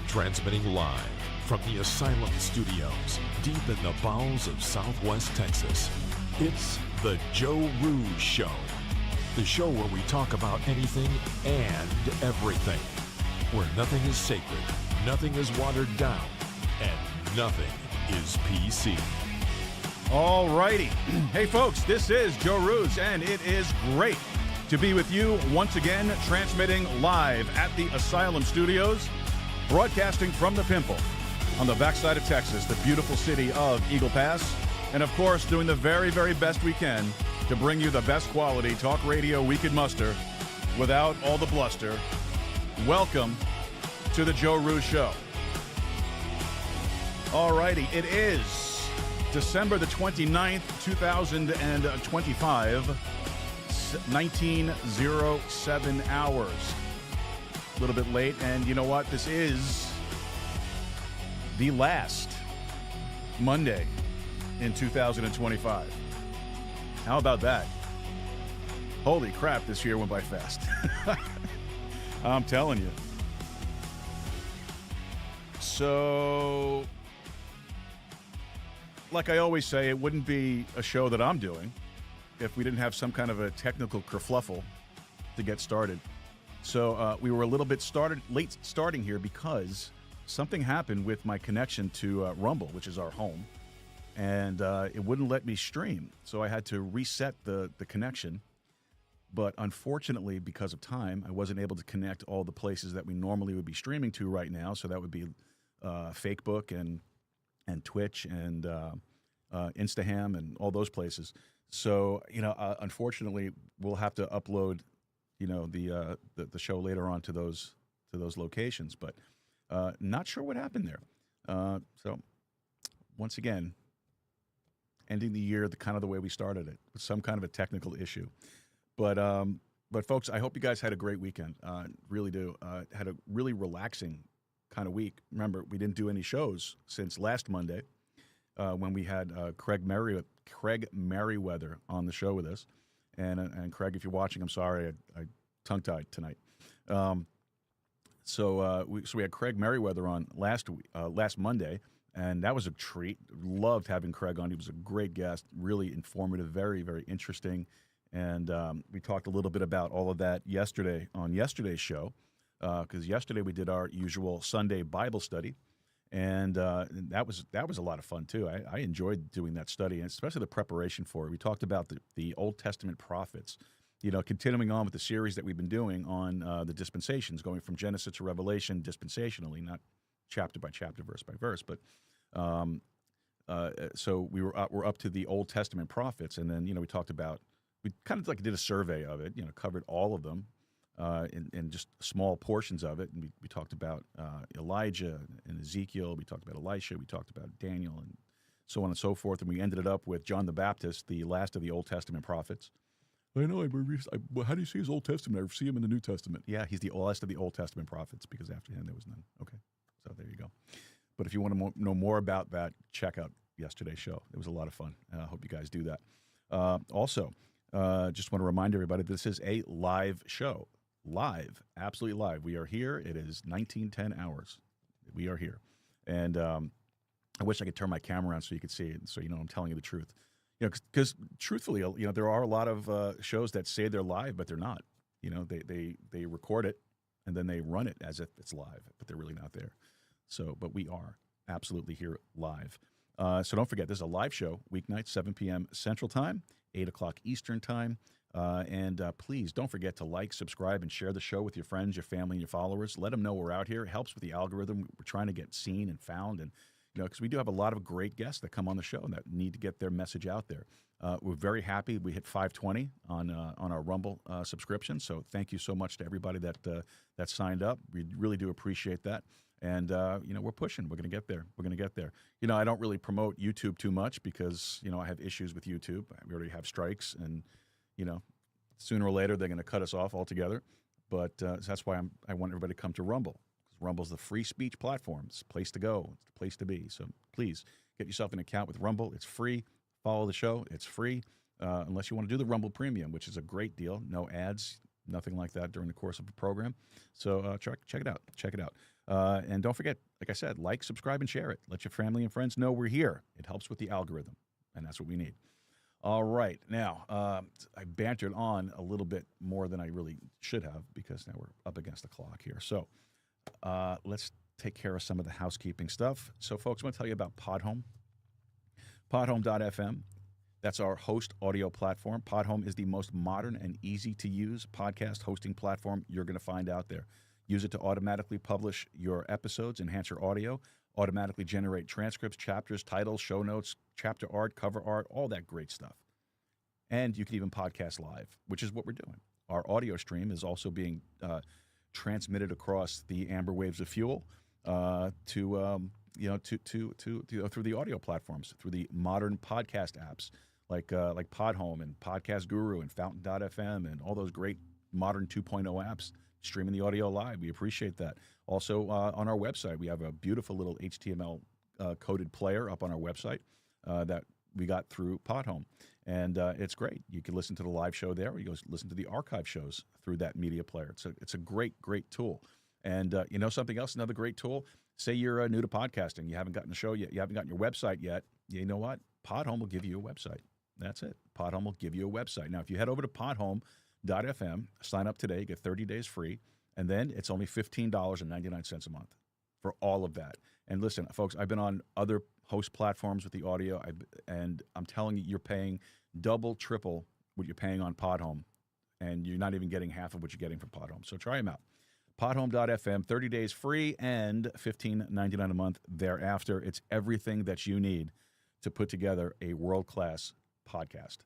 Transmitting live from the Asylum Studios, deep in the bowels of Southwest Texas. It's the Joe Rooz Show. The show where we talk about anything and everything. Where nothing is sacred, nothing is watered down, and nothing is PC. All righty. Hey, folks, this is Joe Rooz, and it is great to be with you once again, transmitting live at the Asylum Studios, broadcasting from the Pimple on the backside of Texas, the beautiful city of Eagle Pass, and, of course, doing the very, very best we can to bring you the best quality talk radio we could muster without all the bluster. Welcome to the Joe Rooz Show. All righty. It is December the 29th, 2025, 19:07 hours. A little bit late, and you know what? This is the last Monday in 2025. How about that? Holy crap, this year went by fast. I'm telling you. So, like I always say, it wouldn't be a show that I'm doing if we didn't have some kind of a technical kerfluffle to get started. So we were a little bit late starting here because something happened with my connection to Rumble, which is our home, and it wouldn't let me stream. So I had to reset the connection. But unfortunately, because of time, I wasn't able to connect all the places that we normally would be streaming to right now. So that would be Fakebook and Twitch and Instaham and all those places. So, unfortunately, we'll have to upload the show later on to those locations, but not sure what happened there. So once again, ending the year the way we started it, with some kind of a technical issue. But folks, I hope you guys had a great weekend. Really do. Had a really relaxing kind of week. Remember, we didn't do any shows since last Monday when we had Craig Merriweather on the show with us. And Craig, if you're watching, I'm sorry, I tongue-tied tonight. So we had Craig Merriweather on last Monday, and that was a treat. Loved having Craig on. He was a great guest, really informative, very, very interesting. And we talked a little bit about all of that yesterday on yesterday's show, because yesterday we did our usual Sunday Bible study. And that was a lot of fun, too. I enjoyed doing that study, and especially the preparation for it. We talked about the Old Testament prophets continuing on with the series that we've been doing on the dispensations, going from Genesis to Revelation dispensationally, not chapter by chapter, verse by verse. But so we're up to the Old Testament prophets, and then we kind of like did a survey of it, covered all of them in just small portions of it, and we talked about Elijah and Ezekiel, we talked about Elisha, we talked about Daniel, and so on and so forth, and we ended it up with John the Baptist, the last of the Old Testament prophets. I know. How do you see his Old Testament? I see him in the New Testament. Yeah, he's the last of the Old Testament prophets because after him there was none. Okay, so there you go. But if you want to know more about that, check out yesterday's show. It was a lot of fun. I hope you guys do that. Also, just want to remind everybody this is a live show. Live, absolutely live. We are here. It is 1910 hours. We are here. And I wish I could turn my camera on so you could see it, so I'm telling you the truth. Because truthfully, there are a lot of shows that say they're live, but they're not. They record it and then they run it as if it's live, but they're really not there. So, but we are absolutely here live. So don't forget, this is a live show, weeknight, 7 p.m. Central Time, 8 o'clock Eastern Time. And please don't forget to like, subscribe, and share the show with your friends, your family, and your followers. Let them know we're out here. It helps with the algorithm. We're trying to get seen and found, and because we do have a lot of great guests that come on the show and that need to get their message out there. We're very happy. We hit 520 on our Rumble subscription. So thank you so much to everybody that signed up. We really do appreciate that. And, we're pushing. We're going to get there. We're going to get there. I don't really promote YouTube too much because, I have issues with YouTube. We already have strikes and, sooner or later they're going to cut us off altogether. But that's why I want everybody to come to Rumble. Rumble's the free speech platform. It's the place to go. It's the place to be. So please get yourself an account with Rumble. It's free. Follow the show. It's free. Unless you want to do the Rumble Premium, which is a great deal. No ads, nothing like that during the course of a program. So check it out. Check it out. And don't forget, like I said, like, subscribe, and share it. Let your family and friends know we're here. It helps with the algorithm, and that's what we need. All right. Now, I bantered on a little bit more than I really should have because now we're up against the clock here. So let's take care of some of the housekeeping stuff. So, folks, I want to tell you about Podhome. Podhome.fm. That's our host audio platform. Podhome is the most modern and easy-to-use podcast hosting platform you're going to find out there. Use it to automatically publish your episodes, enhance your audio, automatically generate transcripts, chapters, titles, show notes, chapter art, cover art, all that great stuff. And you can even podcast live, which is what we're doing. Our audio stream is also being transmitted across the amber waves of fuel through the audio platforms, through the modern podcast apps like Podhome and Podcast Guru and Fountain.fm and all those great modern 2.0 apps streaming the audio live. We appreciate that. Also on our website, we have a beautiful little HTML coded player up on our website that we got through Podhome. And it's great. You can listen to the live show there, or you go listen to the archive shows through that media player. It's a great tool. And something else, another great tool, say you're new to podcasting, you haven't gotten the show yet, you haven't gotten your website yet, you know what? Podhome will give you a website. That's it. Podhome will give you a website. Now, if you head over to podhome.fm, sign up today, get 30 days free, and then it's only $15.99 a month for all of that. And listen, folks, I've been on other host platforms with the audio, and I'm telling you, you're paying double, triple what you're paying on Podhome, and you're not even getting half of what you're getting from Podhome. So try them out. Podhome.fm, 30 days free and $15.99 a month thereafter. It's everything that you need to put together a world-class podcast.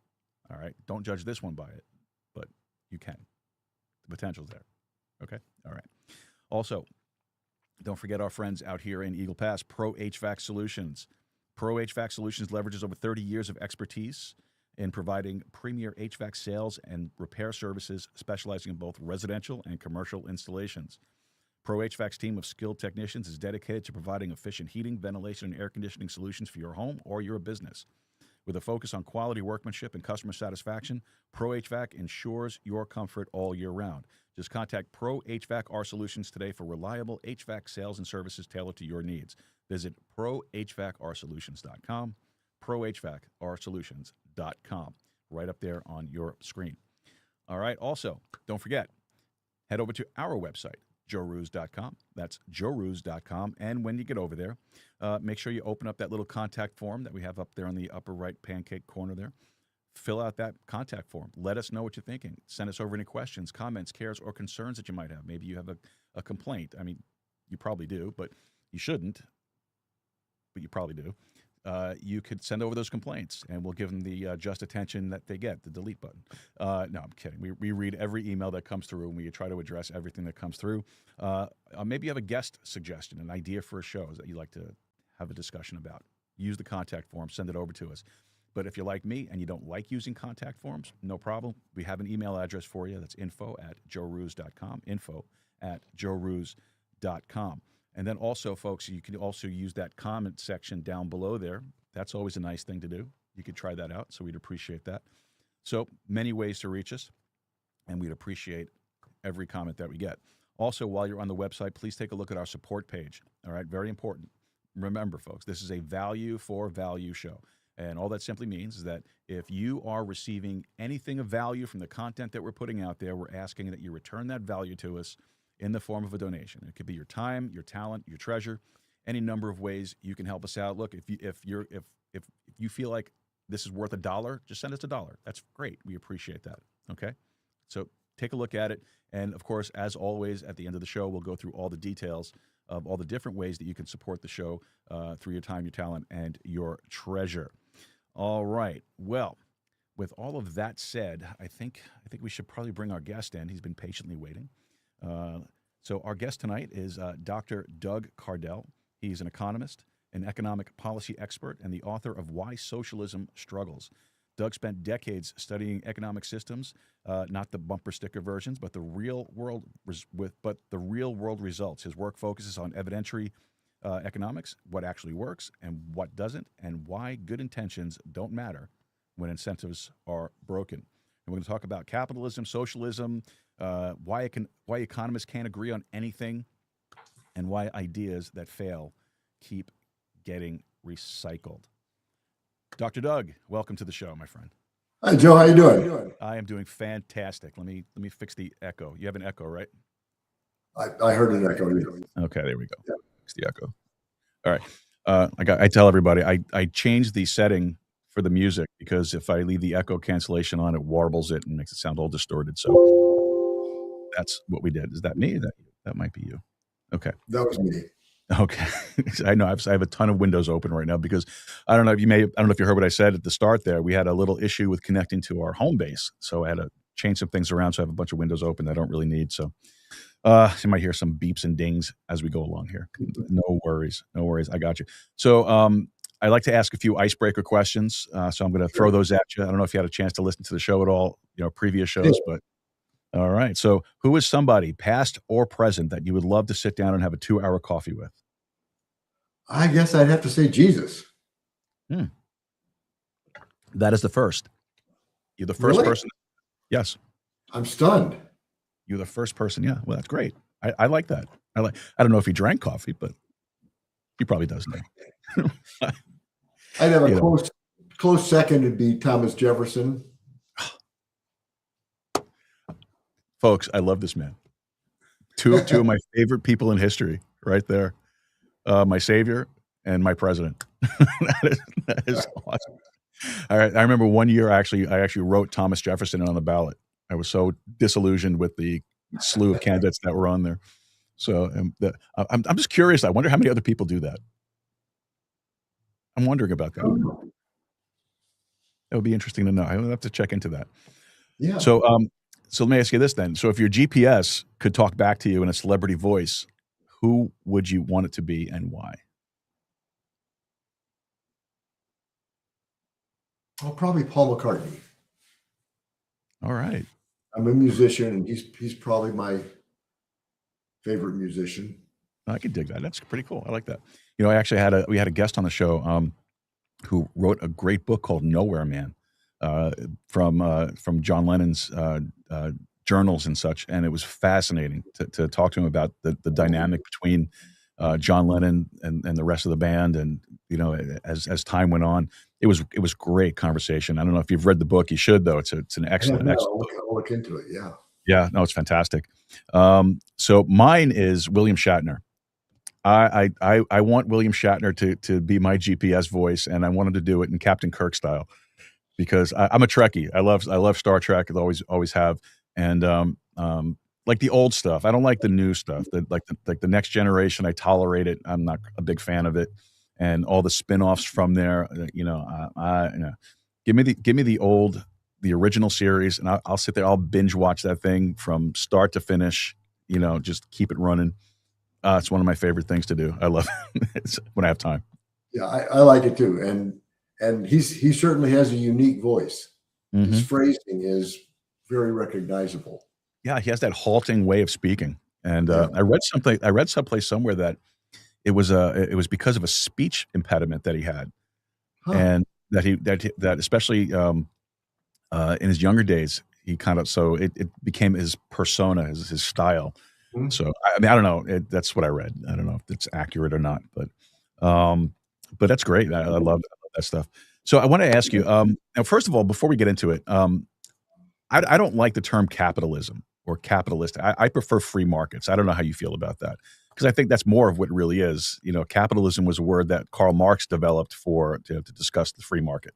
All right? Don't judge this one by it, but you can. The potential's there. Okay? All right. Also, don't forget our friends out here in Eagle Pass, Pro HVAC Solutions. Pro HVAC Solutions leverages over 30 years of expertise in providing premier HVAC sales and repair services, specializing in both residential and commercial installations. Pro HVAC's team of skilled technicians is dedicated to providing efficient heating, ventilation, and air conditioning solutions for your home or your business. With a focus on quality workmanship and customer satisfaction, Pro HVAC ensures your comfort all year round. Just contact Pro HVAC R Solutions today for reliable HVAC sales and services tailored to your needs. Visit prohvacsolutions.com, prohvacsolutions.com, right up there on your screen. All right, also, don't forget, head over to our website, joerooz.com. That's joerooz.com. And when you get over there, make sure you open up that little contact form that we have up there on the upper right pancake corner there. fill out that contact form. Let us know what you're thinking. Send us over any questions, comments, cares, or concerns that you might have. Maybe you have a complaint. I mean, you probably do, but you shouldn't. But you probably do. You could send over those complaints, and we'll give them the just attention that they get, the delete button. No, I'm kidding. We read every email that comes through, and we try to address everything that comes through. Maybe you have a guest suggestion, an idea for a show that you'd like to have a discussion about. Use the contact form. Send it over to us. But if you're like me and you don't like using contact forms, no problem. We have an email address for you. That's info@joerooz.com, info@joerooz.com. And then also, folks, you can also use that comment section down below there. That's always a nice thing to do. You could try that out, so we'd appreciate that. So many ways to reach us, and we'd appreciate every comment that we get. Also, while you're on the website, please take a look at our support page. All right, very important. Remember, folks, this is a value for value show. And all that simply means is that if you are receiving anything of value from the content that we're putting out there, we're asking that you return that value to us in the form of a donation. It could be your time, your talent, your treasure, any number of ways you can help us out. Look, if you feel like this is worth $1, just send us $1. That's great. We appreciate that. Okay? So take a look at it. And of course, as always, at the end of the show, we'll go through all the details of all the different ways that you can support the show through your time, your talent, and your treasure. All right. Well, with all of that said, I think we should probably bring our guest in. He's been patiently waiting. So our guest tonight is Dr. Doug Cardell. He's an economist, an economic policy expert, and the author of Why Socialism Struggles. Doug spent decades studying economic systems, not the bumper sticker versions, but the real world results. His work focuses on evidentiary economics, what actually works and what doesn't, and why good intentions don't matter when incentives are broken. And we're going to talk about capitalism, socialism, why economists can't agree on anything, and why ideas that fail keep getting recycled. Dr. Doug, welcome to the show, my friend. Hi, Joe. How you doing? I am doing fantastic. Let me fix the echo. You have an echo, right? I heard an echo. Okay, there we go. Yeah. Fix the echo. All right. I tell everybody I changed the setting for the music because if I leave the echo cancellation on, it warbles it and makes it sound all distorted. So that's what we did. Is that me? That might be you. Okay. That was me. Okay. I know I have a ton of windows open right now because I don't know if you heard what I said at the start there. We had a little issue with connecting to our home base. So I had to change some things around. So I have a bunch of windows open that I don't really need. So you might hear some beeps and dings as we go along here. No worries. I got you. So I like to ask a few icebreaker questions. So I'm going to throw those at you. I don't know if you had a chance to listen to the show at all, previous shows, but all right. So who is somebody, past or present, that you would love to sit down and have a 2-hour coffee with? I guess I'd have to say Jesus. That is the first. You're the first person. Yes. I'm stunned. You're the first person. Yeah. Well, that's great. I like that. I don't know if he drank coffee, but he probably does now. I'd have a close second to be Thomas Jefferson. Folks, I love this man. Two of my favorite people in history right there. My savior and my president. that is awesome. All right. I remember one year I actually wrote Thomas Jefferson on the ballot. I was so disillusioned with the slew of candidates that were on there. So I'm just curious. I wonder how many other people do that. I'm wondering about that. That would be interesting to know. I would have to check into that. Yeah. So let me ask you this then. So if your GPS could talk back to you in a celebrity voice, who would you want it to be and why? Oh, probably Paul McCartney. All right. I'm a musician, and he's probably my favorite musician. I could dig that. That's pretty cool. I like that. I actually we had a guest on the show who wrote a great book called Nowhere Man from John Lennon's journals and such, and it was fascinating to talk to him about the dynamic between John Lennon and the rest of the band, and as time went on, it was great conversation. I don't know if you've read the book. You should, though. It's an excellent book. I'll look into it. Yeah, no, it's fantastic. So mine is William Shatner. I want William Shatner to be my GPS voice, and I want him to do it in Captain Kirk style, because I'm a Trekkie. I love Star Trek. I always have, and like the old stuff. I don't like the new stuff. Like the Next Generation. I tolerate it. I'm not a big fan of it, and all the spin-offs from there. Give me the original series, and I'll sit there. I'll binge watch that thing from start to finish. Just keep it running. It's one of my favorite things to do. I love it when I have time. Yeah, I like it too, and he certainly has a unique voice. Hmm. His phrasing is very recognizable. Yeah, he has that halting way of speaking. And Yeah. I read someplace somewhere that it was because of a speech impediment that he had, Huh. and that especially in his younger days, he kind of so it became his persona, his style. Mhm. So I mean, I don't know. That's what I read. I don't know if it's accurate or not, um, but that's great. I love that stuff. So I want to ask you. Now, first of all, before we get into it, I don't like the term capitalism or capitalist. I prefer free markets. I don't know how you feel about that because I think that's more of what it really is. Capitalism was a word that Karl Marx developed to discuss the free market.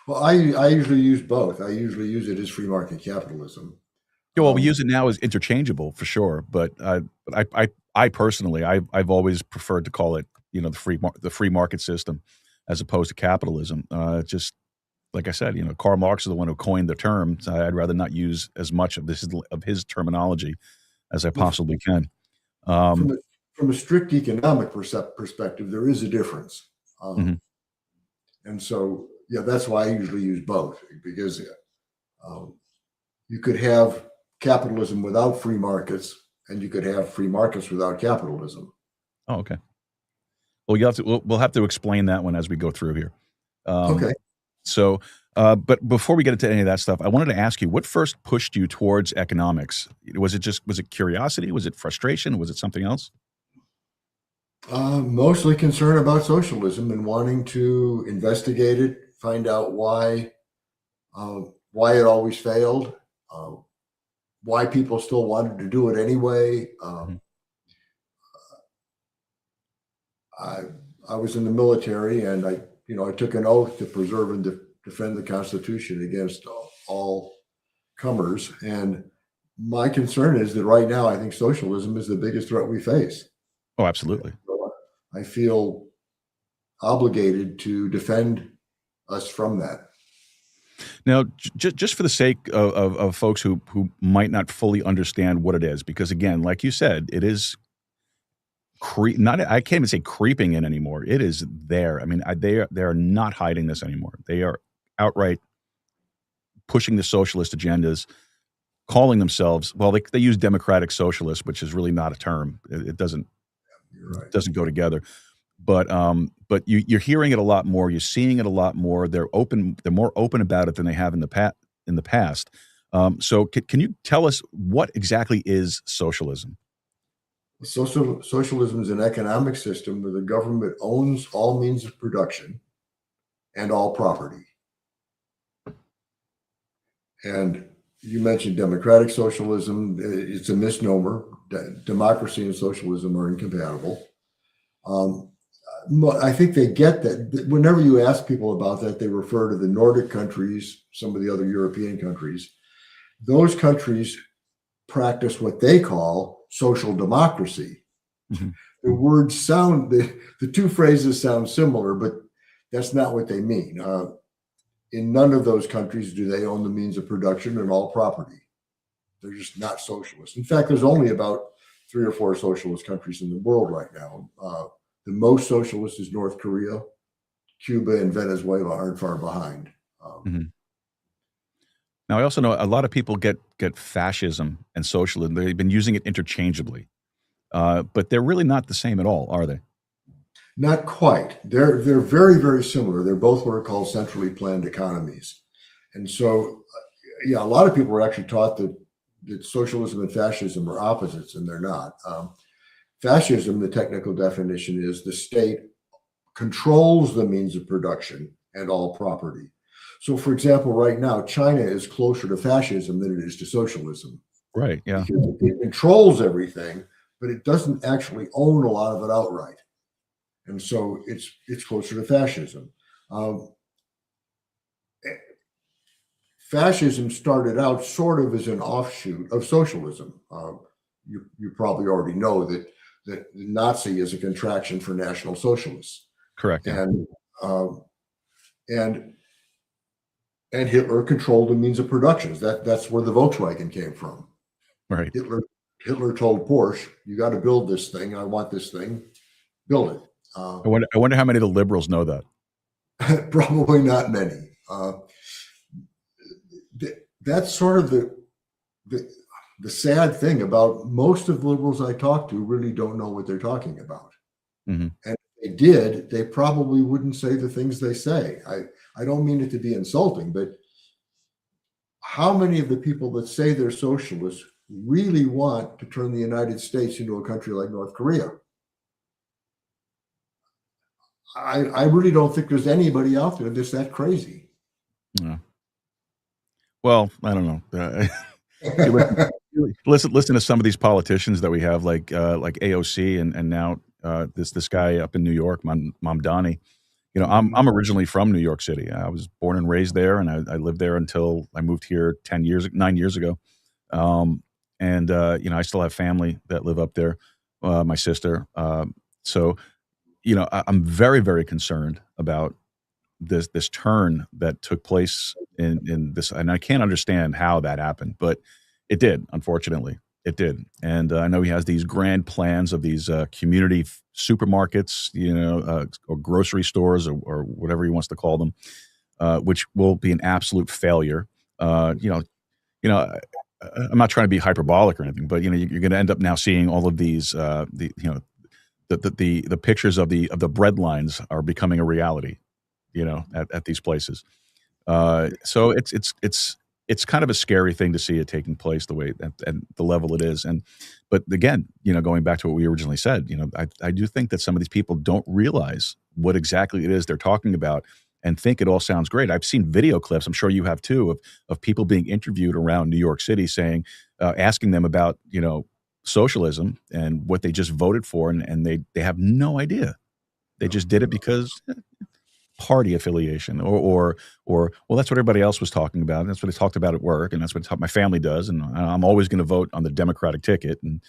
Well, I usually use both. I usually use it as free market capitalism. Yeah, well, we Um, use it now as interchangeable for sure, but I personally, I've always preferred to call it, the free market system as opposed to capitalism. Just like I said, Karl Marx is the one who coined the term. So I'd rather not use as much of his terminology as I well, possibly can. from Um, a strict economic perspective, there is a difference, mhm. and so yeah, that's why I usually use both because um, you could have capitalism without free markets, and you could have free markets without capitalism. Oh, okay. Well, we'll have to explain that one as we go through here. Um, Okay. So, but before we get into any of that stuff, I wanted to ask you what first pushed you towards economics? Was it curiosity? Was it frustration? Was it something else? Mostly concerned about socialism and wanting to investigate it, find out why it always failed, uh, why people still wanted to do it anyway. Mhm. I I was in the military, and I took an oath to preserve and defend the Constitution against all comers. And my concern is that right now, I think socialism is the biggest threat we face. Oh, absolutely. So I feel obligated to defend us from that. Now, just for the sake of folks who might not fully understand what it is, because again, like you said, it is not. I can't even say creeping in anymore. It is there. I mean, they are not hiding this anymore. They are outright pushing the socialist agendas, calling themselves they use democratic socialists, which is really not a term. It You're right. doesn't go together. But you're hearing it a lot more. You're seeing it a lot more. They're open. They're more open about it than they have in the past. So can you tell us what exactly is socialism? Socialism is an economic system where the government owns all means of production and all property. And you mentioned democratic socialism. It's a misnomer. Democracy and socialism are incompatible. Um, I think they get that. Whenever you ask people about that, they refer to the Nordic countries, some of the other European countries. Those countries practice what they call social democracy. Mhm. The two phrases sound similar, but that's not what they mean. In none of those countries do they own the means of production and all property. They're just not socialist. In fact, there's only about 3 or 4 socialist countries in the world right now. The most socialist is North Korea. Cuba and Venezuela aren't far behind. Mhm. Now, I also know a lot of people get fascism and socialism. They've been using it interchangeably, but they're really not the same at all, are they? Not quite. They're very, very similar. They're both what are called centrally planned economies. And so, yeah, a lot of people are actually taught that socialism and fascism are opposites, and they're not. Fascism, the technical definition is the state controls the means of production and all property. So, for example, right now, China is closer to fascism than it is to socialism Right. Yeah. because it controls everything, but it doesn't actually own a lot of it outright. And so it's closer to fascism. Um, fascism started out sort of as an offshoot of socialism. You probably already know that Nazi is a contraction for National Socialists. Correct. Yeah. And Hitler controlled the means of production. That's where the Volkswagen came from. Right. Hitler told Porsche, "You got to build this thing. I want this thing. Build it." I wonder how many of the liberals know that. Probably not many. That's sort of the sad thing about most of the liberals I talk to really don't know what they're talking about. Mm-hmm. And if they did, they probably wouldn't say the things they say. I don't mean it to be insulting, but how many of the people that say they're socialists really want to turn the United States into a country like North Korea? I really don't think there's anybody out there that's that crazy. Yeah. Well, I don't know. Listen to some of these politicians that we have, like AOC, and now this guy up in New York, Mamdani. I'm originally from New York City. I was born and raised there, and I lived there until I moved here 9 years ago. I still have family that live up there. My sister. So I'm very, very concerned about this turn that took place in this, and I can't understand how that happened, but it did. Unfortunately, it did. And I know he has these grand plans of these community supermarkets, or grocery stores, or whatever he wants to call them, which will be an absolute failure. I'm not trying to be hyperbolic or anything, but you're going to end up now seeing all of these, the pictures of the bread lines are becoming a reality, at these places. So it's kind of a scary thing to see it taking place the way and the level it is. But again, going back to what we originally said, I do think that some of these people don't realize what exactly it is they're talking about and think it all sounds great. I've seen video clips, I'm sure you have too, of people being interviewed around New York City saying, asking them about, socialism and what they just voted for, and they have no idea. They just did it because party affiliation, or well, that's what everybody else was talking about, and that's what they talked about at work, and that's what my family does, and I'm always going to vote on the Democratic ticket, and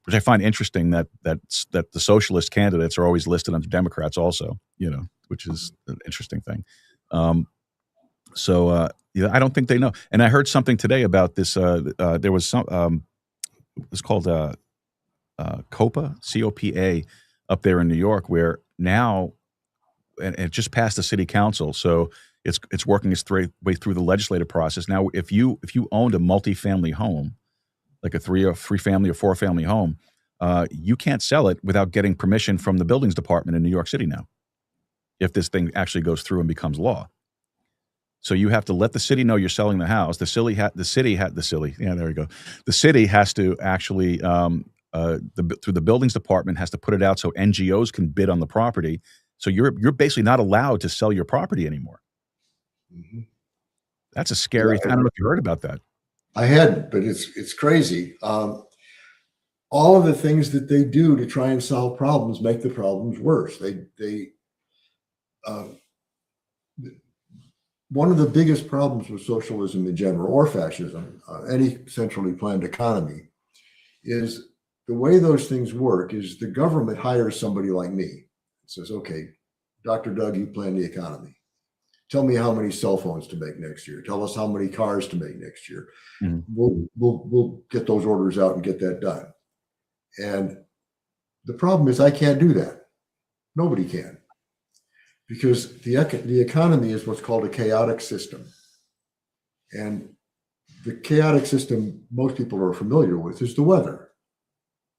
which I find interesting that the socialist candidates are always listed under Democrats also, which is an interesting thing. I don't think they know. And I heard something today about this. There was some. It's called COPA, COPA, up there in New York, where now, and it just passed the city council, so it's working its way through the legislative process. Now, if you owned a multifamily home, like a three family or four family home, you can't sell it without getting permission from the buildings department in New York City now, if this thing actually goes through and becomes law. So you have to let the city know you're selling the house. The city has to actually, through the buildings department, has to put it out so NGOs can bid on the property. So you're basically not allowed to sell your property anymore. Mm-hmm. That's a scary thing. I don't know if you heard about that. I hadn't, but it's crazy. All of the things that they do to try and solve problems make the problems worse. One of the biggest problems with socialism in general, or fascism, any centrally planned economy, is the way those things work is the government hires somebody like me. It says, okay, Dr. Doug, you plan the economy. Tell me how many cell phones to make next year. Tell us how many cars to make next year. Mm-hmm. We'll get those orders out and get that done. And the problem is I can't do that. Nobody can. Because the economy is what's called a chaotic system. And the chaotic system most people are familiar with is the weather.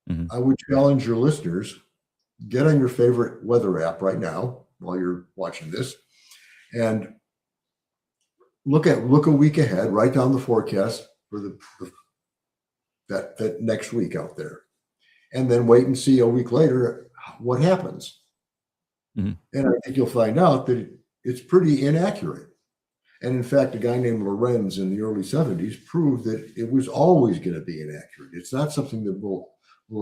Mm-hmm. I would challenge your listeners, get on your favorite weather app right now while you're watching this, and look a week ahead, write down the forecast for that next week out there, and then wait and see a week later what happens. Mm-hmm. And I think you'll find out that it's pretty inaccurate. And in fact, a guy named Lorenz in the early 70s proved that it was always going to be inaccurate. It's not something that we'll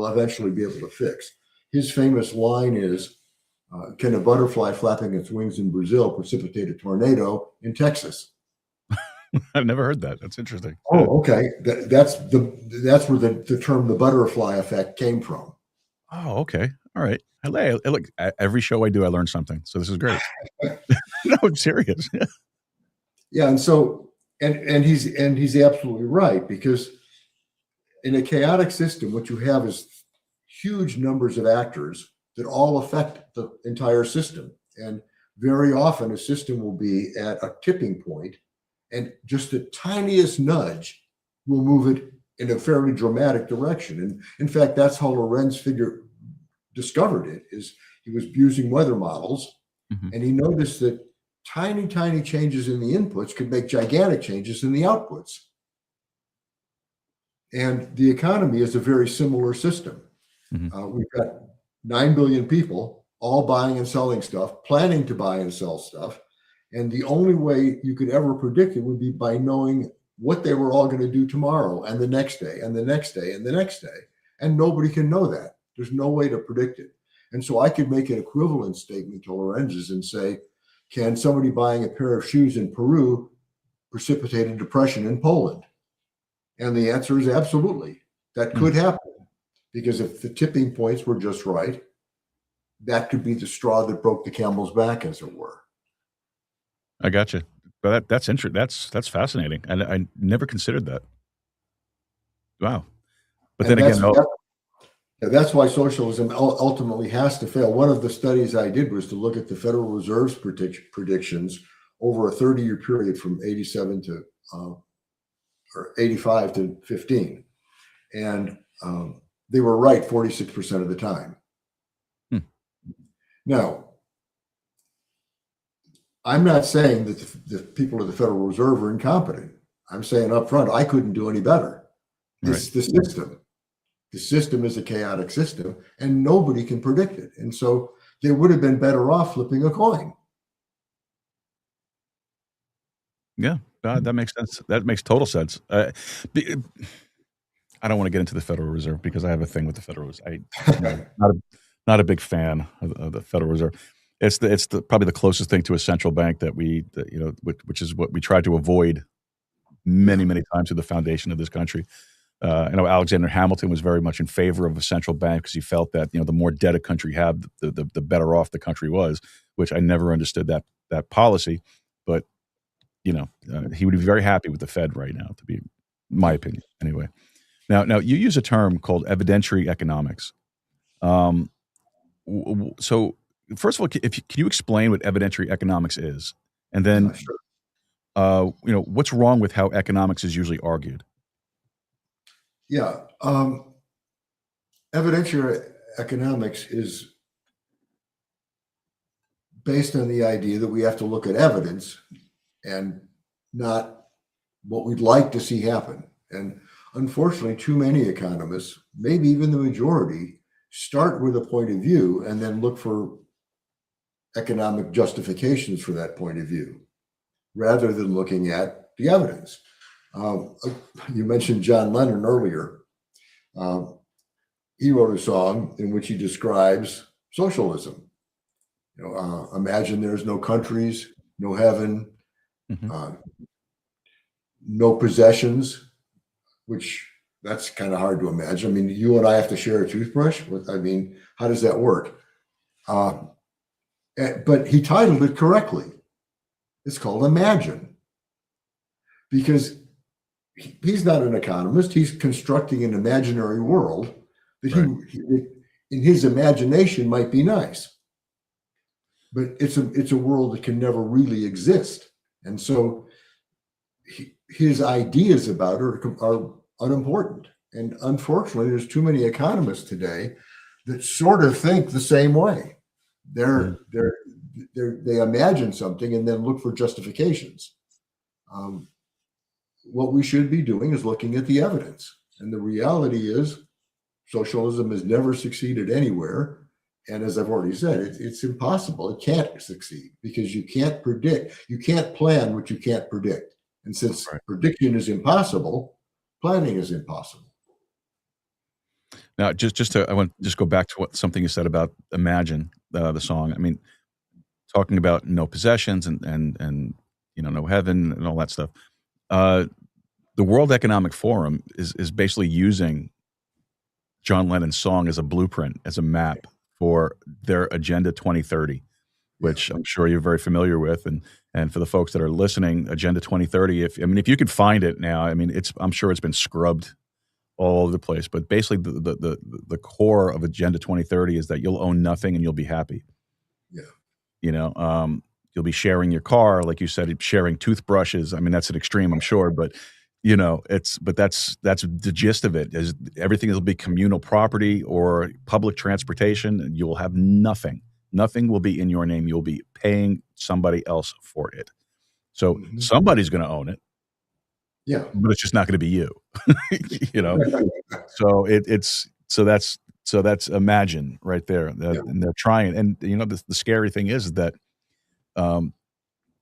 eventually be able to fix. His famous line is, can a butterfly flapping its wings in Brazil precipitate a tornado in Texas? I've never heard that. That's interesting. Oh, okay. That's where the term the butterfly effect came from. Oh, okay. All right. Look, every show I do, I learn something. So this is great. No, I'm serious. Yeah, and so and he's absolutely right, because in a chaotic system, what you have is huge numbers of actors that all affect the entire system. And very often a system will be at a tipping point, and just the tiniest nudge will move it in a fairly dramatic direction. And in fact, that's how Lorenz discovered it. Is he was using weather models, and he noticed that tiny changes in the inputs could make gigantic changes in the outputs. And the economy is a very similar system. We've got 9 billion people all buying and selling stuff, planning to buy and sell stuff. And the only way you could ever predict it would be by knowing what they were all going to do tomorrow and the next day and the next day and the next day. And nobody can know that. There's no way to predict it. And so I could make an equivalent statement to Lorenz's and say, can somebody buying a pair of shoes in Peru precipitate a depression in Poland? And the answer is absolutely. That could happen, because if the tipping points were just right, that could be the straw that broke the camel's back, as it were. I got you. But that's interesting. That's fascinating. And I never considered that. Wow. But then again, that's why socialism ultimately has to fail. One of the studies I did was to look at the Federal Reserve's predictions over a 30-year period from 87 to or 85 to 15. And they were right 46% of the time. Now, I'm not saying that the people of the Federal Reserve are incompetent. I'm saying up front, I couldn't do any better. The system is a chaotic system, and nobody can predict it. And so they would have been better off flipping a coin. Yeah, that makes sense. That makes total sense. I don't want to get into the Federal Reserve because I have a thing with the Federal Reserve. Not a big fan of the Federal Reserve. It's probably the closest thing to a central bank that which is what we tried to avoid many times with the foundation of this country. I know Alexander Hamilton was very much in favor of a central bank because he felt that the more debt a country had, the better off the country was. Which I never understood that policy, but he would be very happy with the Fed right now, to be my opinion. Anyway, now you use a term called evidentiary economics. So first of all, can you explain what evidentiary economics is, and then what's wrong with how economics is usually argued? Yeah, evidentiary economics is based on the idea that we have to look at evidence and not what we'd like to see happen. And unfortunately, too many economists, maybe even the majority, start with a point of view and then look for economic justifications for that point of view, rather than looking at the evidence. You mentioned John Lennon earlier. He wrote a song in which he describes socialism. Imagine there's no countries, no heaven, no possessions, which that's kind of hard to imagine. I mean, you and I have to share a toothbrush. How does that work? But he titled it correctly. It's called Imagine, because he's not an economist. He's constructing an imaginary world that he in his imagination might be nice, but it's a world that can never really exist. And so his ideas about it are unimportant. And unfortunately, there's too many economists today that sort of think the same way. They imagine something and then look for justifications. What we should be doing is looking at the evidence. And the reality is socialism has never succeeded anywhere. And as I've already said, it's impossible. It can't succeed because you can't predict. You can't plan what you can't predict. And since prediction is impossible, planning is impossible. Now, I want to go back to something you said about Imagine, the song. I mean, talking about no possessions and no heaven and all that stuff. uh, the World Economic Forum is basically using John Lennon's song as a blueprint, as a map for their Agenda 2030, Yeah. which I'm sure you're very familiar with. And for the folks that are listening, Agenda 2030, if you could find it now, I mean, I'm sure it's been scrubbed all over the place. But basically, the core of Agenda 2030 is that you'll own nothing and you'll be happy. Yeah. You know, you'll be sharing your car, like you said, sharing toothbrushes. I mean, that's an extreme, I'm sure, but that's the gist of it. Is everything will be communal property or public transportation, and you will have nothing. Nothing will be in your name. You'll be paying somebody else for it. So Mhm. somebody's going to own it, Yeah. but it's just not going to be you. You know. So that's imagine right there, Yeah. and they're trying. And the scary thing is that, well,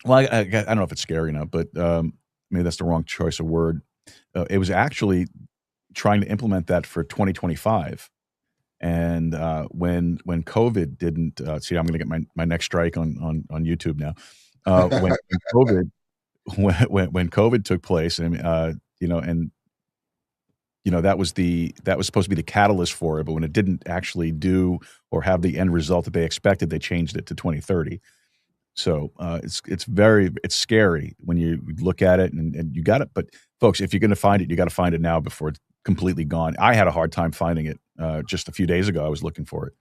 I don't know if it's scary enough, but maybe that's the wrong choice of word. It was actually trying to implement that for 2025, and when COVID didn't, see, I'm going to get my next strike on YouTube now. When COVID when COVID took place, and that was supposed to be the catalyst for it, but when it didn't actually do or have the end result that they expected, they changed it to 2030. So it's scary when you look at it, and you got it. But folks, if you're going to find it, you got to find it now before it's completely gone. I had a hard time finding it just a few days ago. I was looking for it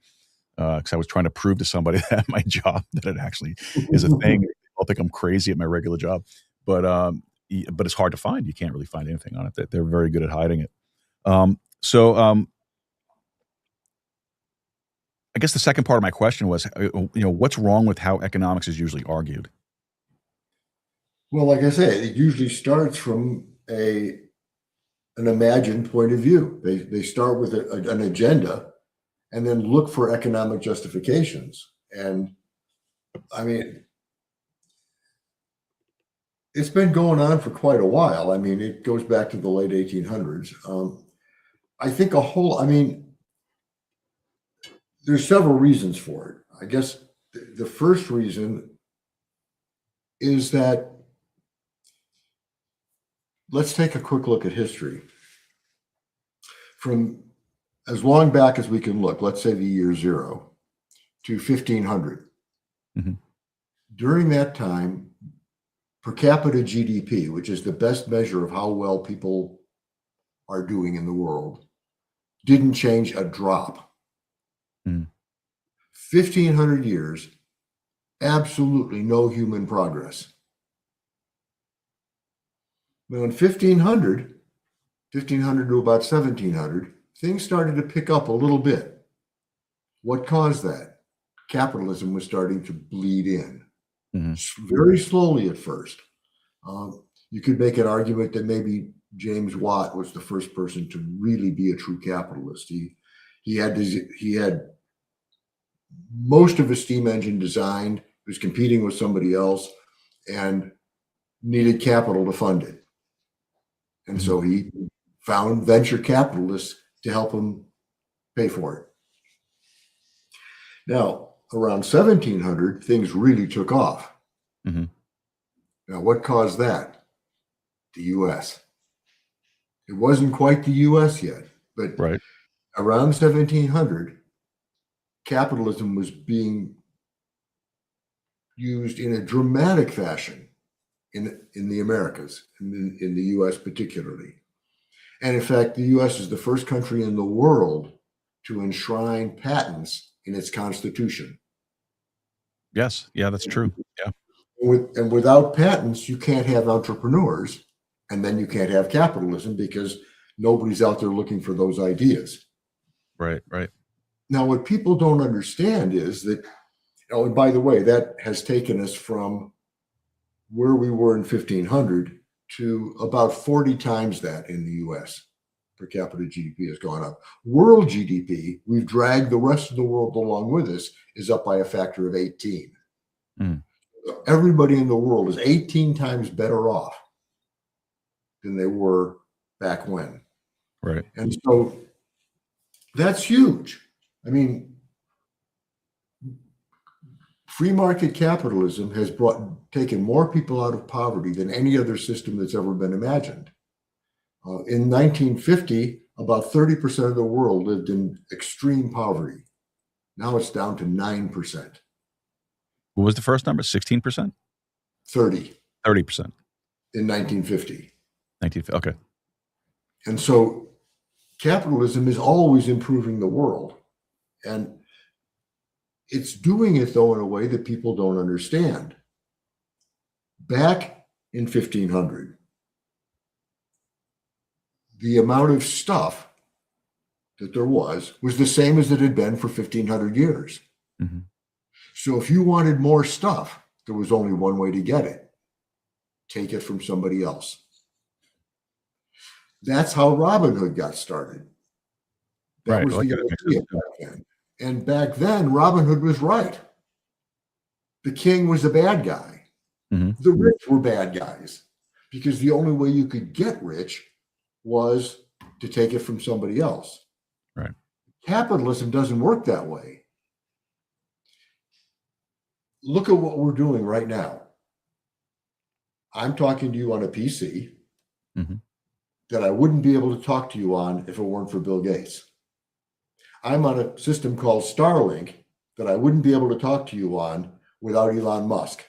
because I was trying to prove to somebody at my job that it actually is a thing. I'll think I'm crazy at my regular job, but but it's hard to find. You can't really find anything on it. They're very good at hiding it. So I guess the second part of my question was, what's wrong with how economics is usually argued? Well, like I say, it usually starts from an imagined point of view. They start with an agenda and then look for economic justifications. And I mean, it's been going on for quite a while. I mean, it goes back to the late 1800s. I think there's several reasons for it. I guess the first reason is that, let's take a quick look at history. From as long back as we can look, let's say the year 0 to 1500. Mhm. During that time, per capita GDP, which is the best measure of how well people are doing in the world, didn't change a drop. Mm. 1500 years, absolutely no human progress. But in 1500 to about 1700, things started to pick up a little bit. What caused that? Capitalism was starting to bleed in. Very slowly at first. You could make an argument that maybe James Watt was the first person to really be a true capitalist. He had most of his steam engine designed, was competing with somebody else, and needed capital to fund it. And so he found venture capitalists to help him pay for it. Now, around 1700, things really took off. Mm-hmm. Now, what caused that? The U.S. It wasn't quite the U.S. yet, but Right. around 1700, capitalism was being used in a dramatic fashion in the Americas, in the U.S. particularly. And in fact, the U.S. is the first country in the world to enshrine patents in its constitution. Yes. Yeah, that's true. Yeah. And without patents, you can't have entrepreneurs, and then you can't have capitalism because nobody's out there looking for those ideas. Right. Right. Now, what people don't understand is that, and by the way, that has taken us from where we were in 1500 to about 40 times that in the US. Per capita GDP has gone up. World GDP, we've dragged the rest of the world along with us, is up by a factor of 18. Mm. Everybody in the world is 18 times better off than they were back when. Right. And so that's huge. I mean, Free market capitalism has taken more people out of poverty than any other system that's ever been imagined. In 1950, about 30% of the world lived in extreme poverty. Now it's down to 9%. What was the first number? 16%? 30. 30%. In 1950. 1950. Okay. And so capitalism is always improving the world. And it's doing it, though, in a way that people don't understand. Back in 1500, the amount of stuff that there was the same as it had been for 1500 years. Mm-hmm. So if you wanted more stuff, there was only one way to get it. Take it from somebody else. That's how Robin Hood got started. That was the idea back then. And back then, Robin Hood was right. The king was a bad guy. Mm-hmm. The rich were bad guys because the only way you could get rich was to take it from somebody else. Right. Capitalism doesn't work that way. Look at what we're doing right now. I'm talking to you on a PC mm-hmm. that I wouldn't be able to talk to you on if it weren't for Bill Gates. I'm on a system called Starlink that I wouldn't be able to talk to you on without Elon Musk.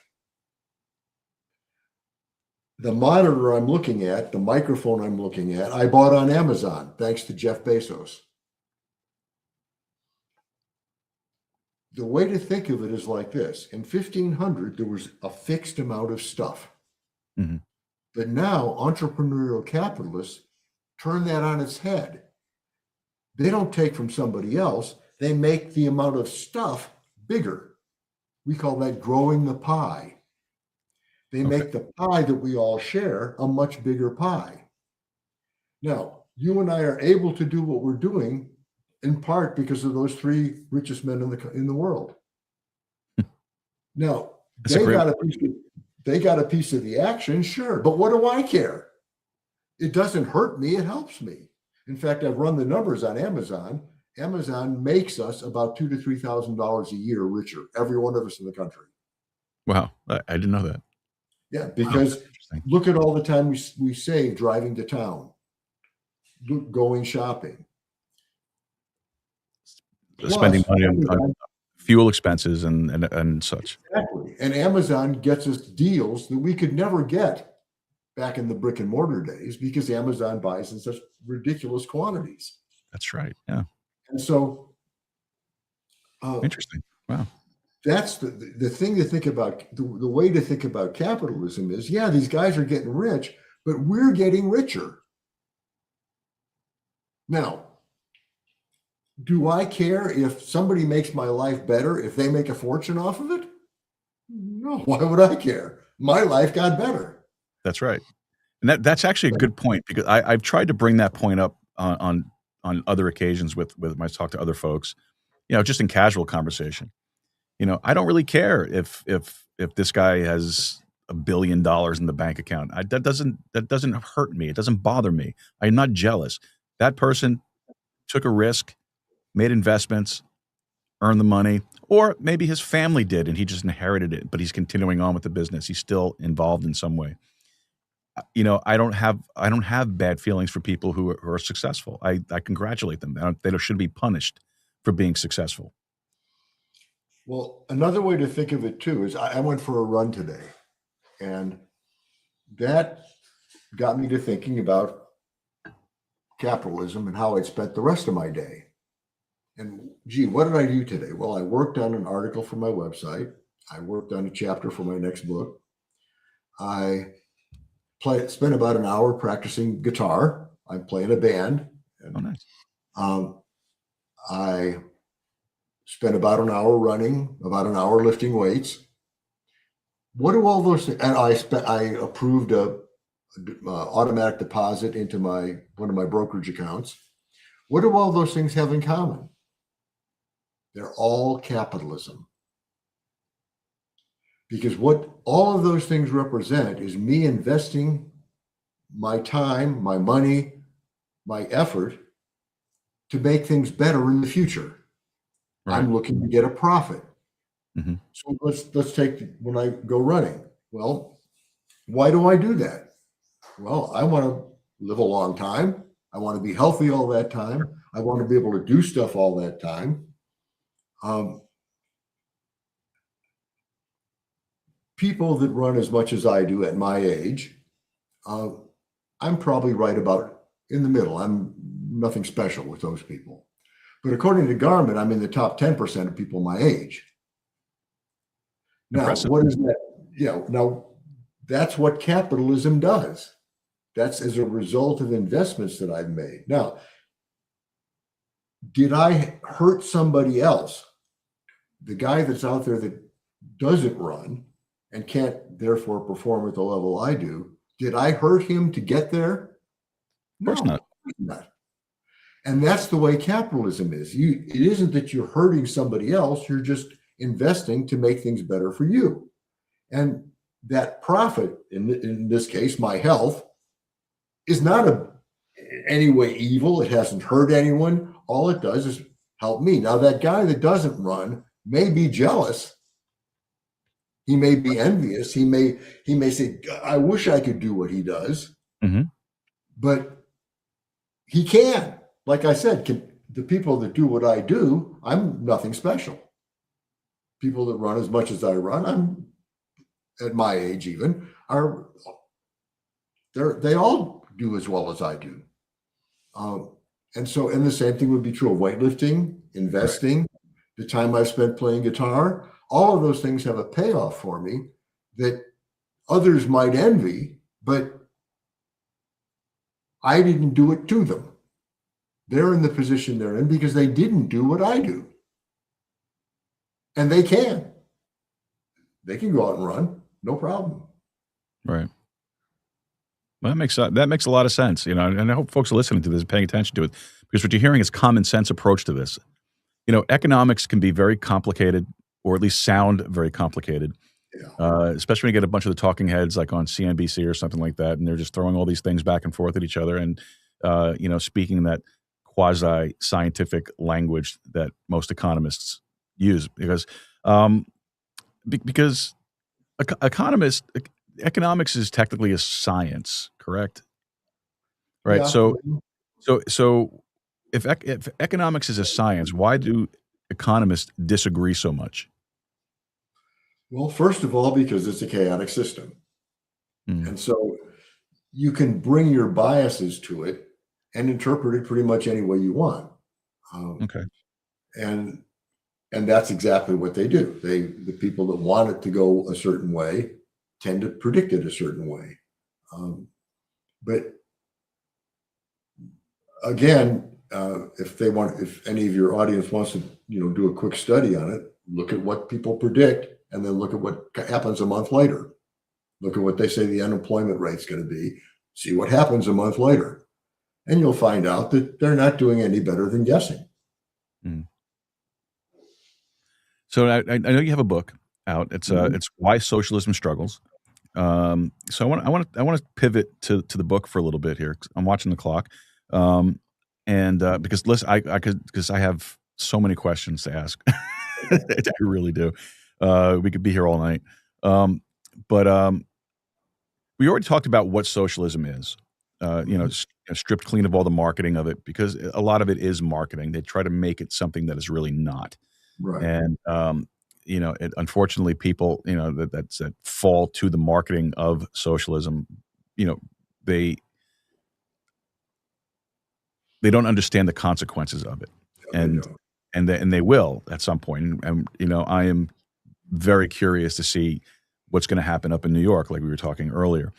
The monitor I'm looking at, the microphone I'm looking at, I bought on Amazon, thanks to Jeff Bezos. The way to think of it is like this. In 1500, there was a fixed amount of stuff. Mm-hmm. But now entrepreneurial capitalists turn that on its head. They don't take from somebody else. They make the amount of stuff bigger. We call that growing the pie. They make the pie that we all share a much bigger pie. Now, you and I are able to do what we're doing in part because of those three richest men in the world. Now, they got a piece of the action, sure, but what do I care? It doesn't hurt me, it helps me. In fact, I've run the numbers on Amazon. Amazon makes us about $2,000 to $3,000 a year richer, every one of us in the country. Wow, I didn't know that. Yeah, because look at all the time we save driving to town, going shopping. Spending money on fuel expenses and such. Exactly. And Amazon gets us deals that we could never get back in the brick and mortar days because Amazon buys in such ridiculous quantities. That's right. Yeah. And so interesting. Wow. That's the thing to think about. The way to think about capitalism is, yeah, these guys are getting rich, but we're getting richer. Now, do I care if somebody makes my life better, if they make a fortune off of it? No, why would I care? My life got better. That's right. And that's actually a good point because I've tried to bring that point up on other occasions with when I talk to other folks, just in casual conversation. I don't really care if this guy has $1 billion in the bank account. That doesn't hurt me. It doesn't bother me. I'm not jealous. That person took a risk, made investments, earned the money, or maybe his family did and he just inherited it, but he's continuing on with the business. He's still involved in some way. I don't have bad feelings for people who are successful. I congratulate them. They should be punished for being successful. Well, another way to think of it too is I went for a run today, and that got me to thinking about capitalism and how I'd spent the rest of my day. And gee, what did I do today? Well, I worked on an article for my website. I worked on a chapter for my next book. I spent about an hour practicing guitar. I play in a band. Oh, nice. I spent about an hour running, about an hour lifting weights. What do all those things? And I approved a automatic deposit into one of my brokerage accounts. What do all those things have in common? They're all capitalism. Because what all of those things represent is me investing my time, my money, my effort to make things better in the future. Right. I'm looking to get a profit. Mm-hmm. So let's take when I go running. Well, why do I do that? Well, I want to live a long time. I want to be healthy all that time. I want to be able to do stuff all that time. People that run as much as I do at my age, I'm probably right about in the middle. I'm nothing special with those people. But according to Garmin, I'm in the top 10% of people my age. Now, Impressive. what is that? Yeah, now that's what capitalism does. That's as a result of investments that I've made. Now, did I hurt somebody else? The guy that's out there that doesn't run and can't therefore perform at the level I do, did I hurt him to get there? Of course not. Not. And that's the way capitalism is. It isn't that you're hurting somebody else, you're just investing to make things better for you. And that profit, in this case, my health, is not any way evil. It hasn't hurt anyone. All it does is help me. Now, that guy that doesn't run may be jealous. He may be envious. He may say, I wish I could do what he does. Mm-hmm. But he can. Like I said, the people that do what I do, I'm nothing special. People that run as much as I run, I'm at my age even, they all do as well as I do. And the same thing would be true of weightlifting, investing, the time I've spent playing guitar. All of those things have a payoff for me that others might envy, but I didn't do it to them. They're in the position they're in because they didn't do what I do. And they can. They can go out and run, no problem. Right. Well, that makes a lot of sense, and I hope folks are listening to this and paying attention to it, because what you're hearing is common sense approach to this. Economics can be very complicated, or at least sound very complicated, especially when you get a bunch of the talking heads like on CNBC or something like that, and they're just throwing all these things back and forth at each other and, speaking that quasi-scientific language that most economists use, because economics is technically a science, correct? Right. Yeah. So if economics is a science, why do economists disagree so much? Well, first of all, because it's a chaotic system. And so you can bring your biases to it and interpret it pretty much any way you want. Okay. And that's exactly what they do. The people that want it to go a certain way tend to predict it a certain way. But again, if any of your audience wants to, do a quick study on it, look at what people predict and then look at what happens a month later. Look at what they say the unemployment rate's going to be. See what happens a month later. And you'll find out that they're not doing any better than guessing. Mm. So I know you have a book out. It's Why Socialism Struggles. So I want to pivot to the book for a little bit here. I'm watching the clock, because listen, because I have so many questions to ask. I really do. We could be here all night. But we already talked about what socialism is. Stripped clean of all the marketing of it, because a lot of it is marketing. They try to make it something that is really not. Right. And unfortunately, people that fall to the marketing of socialism, they don't understand the consequences of it, and they will at some point. And I am very curious to see what's going to happen up in New York, like we were talking earlier.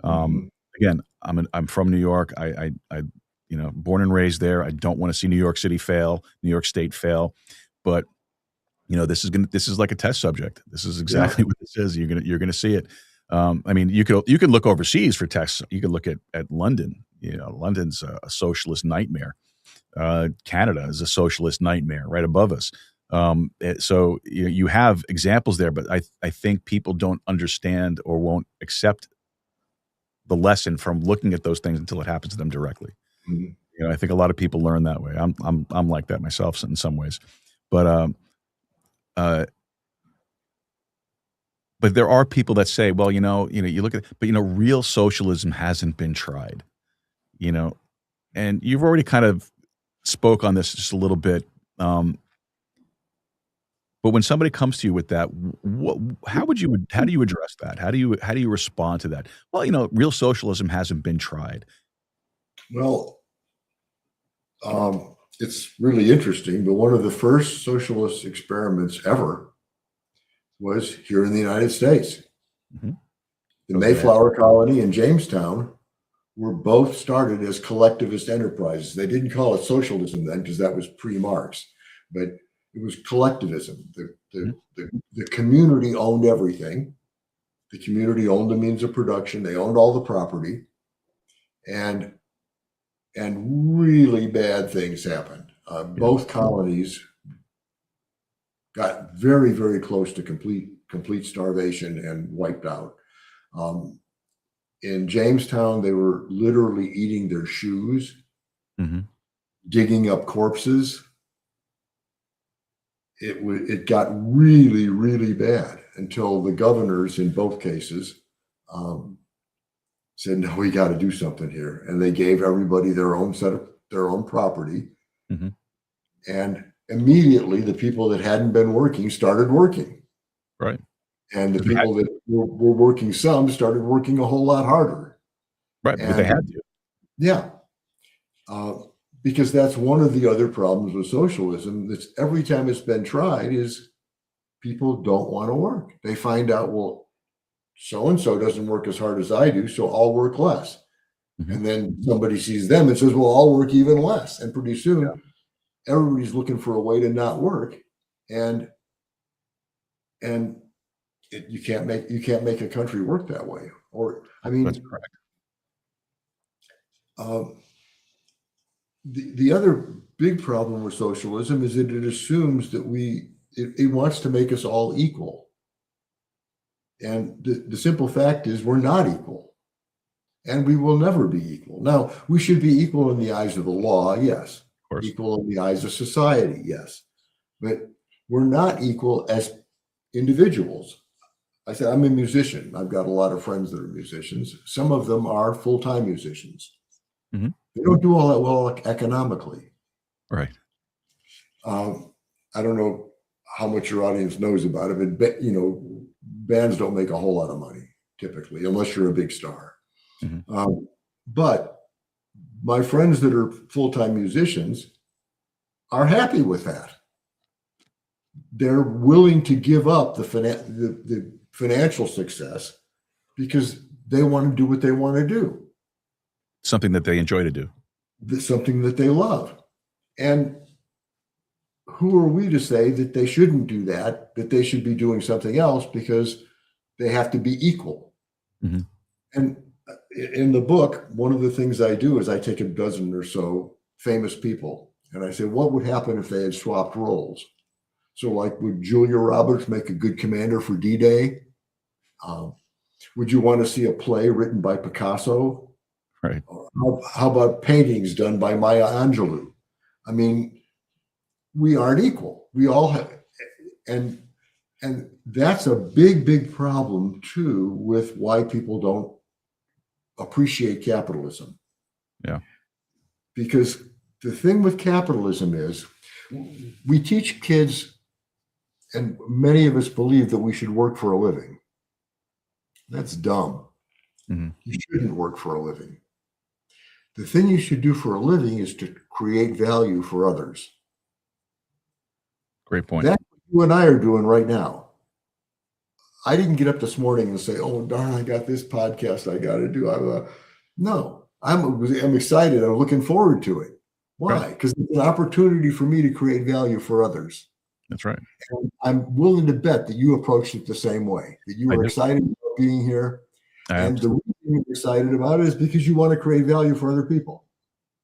Again, I'm from New York. I born and raised there. I don't want to see New York City fail, New York State fail, but this is like a test subject. This is exactly what this is. You're gonna see it. You could look overseas for tests. You could look at London. London's a socialist nightmare. Canada is a socialist nightmare right above us. So you have examples there, but I think people don't understand or won't accept the lesson from looking at those things until it happens to them directly. I think a lot of people learn that way. I'm like that myself in some ways, but but there are people that say, well, you look at, but real socialism hasn't been tried, and you've already kind of spoke on this just a little bit. But when somebody comes to you with that, how do you address that? How do you respond to that? Well, real socialism hasn't been tried. Well, it's really interesting, but one of the first socialist experiments ever was here in the United States. Mm-hmm. The Mayflower colony and Jamestown were both started as collectivist enterprises. They didn't call it socialism then because that was pre-Marx, but it was collectivism. The community owned everything. The community owned the means of production. They owned all the property, and really bad things happened. Both colonies got very, very close to complete starvation and wiped out. In Jamestown, they were literally eating their shoes, mm-hmm. digging up corpses. It got really, really bad until the governors in both cases said, no, we got to do something here. And they gave everybody their own property. Mm-hmm. And immediately the people that hadn't been working started working. Right. And the people that were working some started working a whole lot harder. Right. But they had to. Yeah. Because that's one of the other problems with socialism. That's every time it's been tried is people don't want to work. They find out, well, so-and-so doesn't work as hard as I do, so I'll work less. Mm-hmm. And then somebody sees them and says, well, I'll work even less. And pretty soon, everybody's looking for a way to not work. And you can't make a country work that way. Or, I mean, that's correct. The other big problem with socialism is that it assumes that it wants to make us all equal. And the simple fact is we're not equal. And we will never be equal. Now, we should be equal in the eyes of the law, yes. Of course. Equal in the eyes of society, yes. But we're not equal as individuals. I said, I'm a musician. I've got a lot of friends that are musicians. Some of them are full-time musicians. Mm-hmm. They don't do all that well economically. Right. I don't know how much your audience knows about it, but bands don't make a whole lot of money typically, unless you're a big star. Mm-hmm. But my friends that are full-time musicians are happy with that. They're willing to give up the financial success because they want to do what they want to do. Something that they enjoy to do. Something that they love. And who are we to say that they shouldn't do that they should be doing something else because they have to be equal? Mm-hmm. And in the book, one of the things I do is I take a dozen or so famous people and I say, what would happen if they had swapped roles? So like, would Julia Roberts make a good commander for D-Day? Would you want to see a play written by Picasso? Right. How about paintings done by Maya Angelou? I mean, we aren't equal. We all have, and that's a big, big problem too with why people don't appreciate capitalism. Yeah. Because the thing with capitalism is we teach kids, and many of us believe that we should work for a living. That's dumb. Mm-hmm. You shouldn't work for a living. The thing you should do for a living is to create value for others. Great point. That's what you and I are doing right now. I didn't get up this morning and say, oh, darn, I got this podcast I got to do. No, I'm excited. I'm looking forward to it. Why? Because it's an opportunity for me to create value for others. That's right. And I'm willing to bet that you approached it the same way, that you were excited about being here. And the reason you're excited about it is because you want to create value for other people.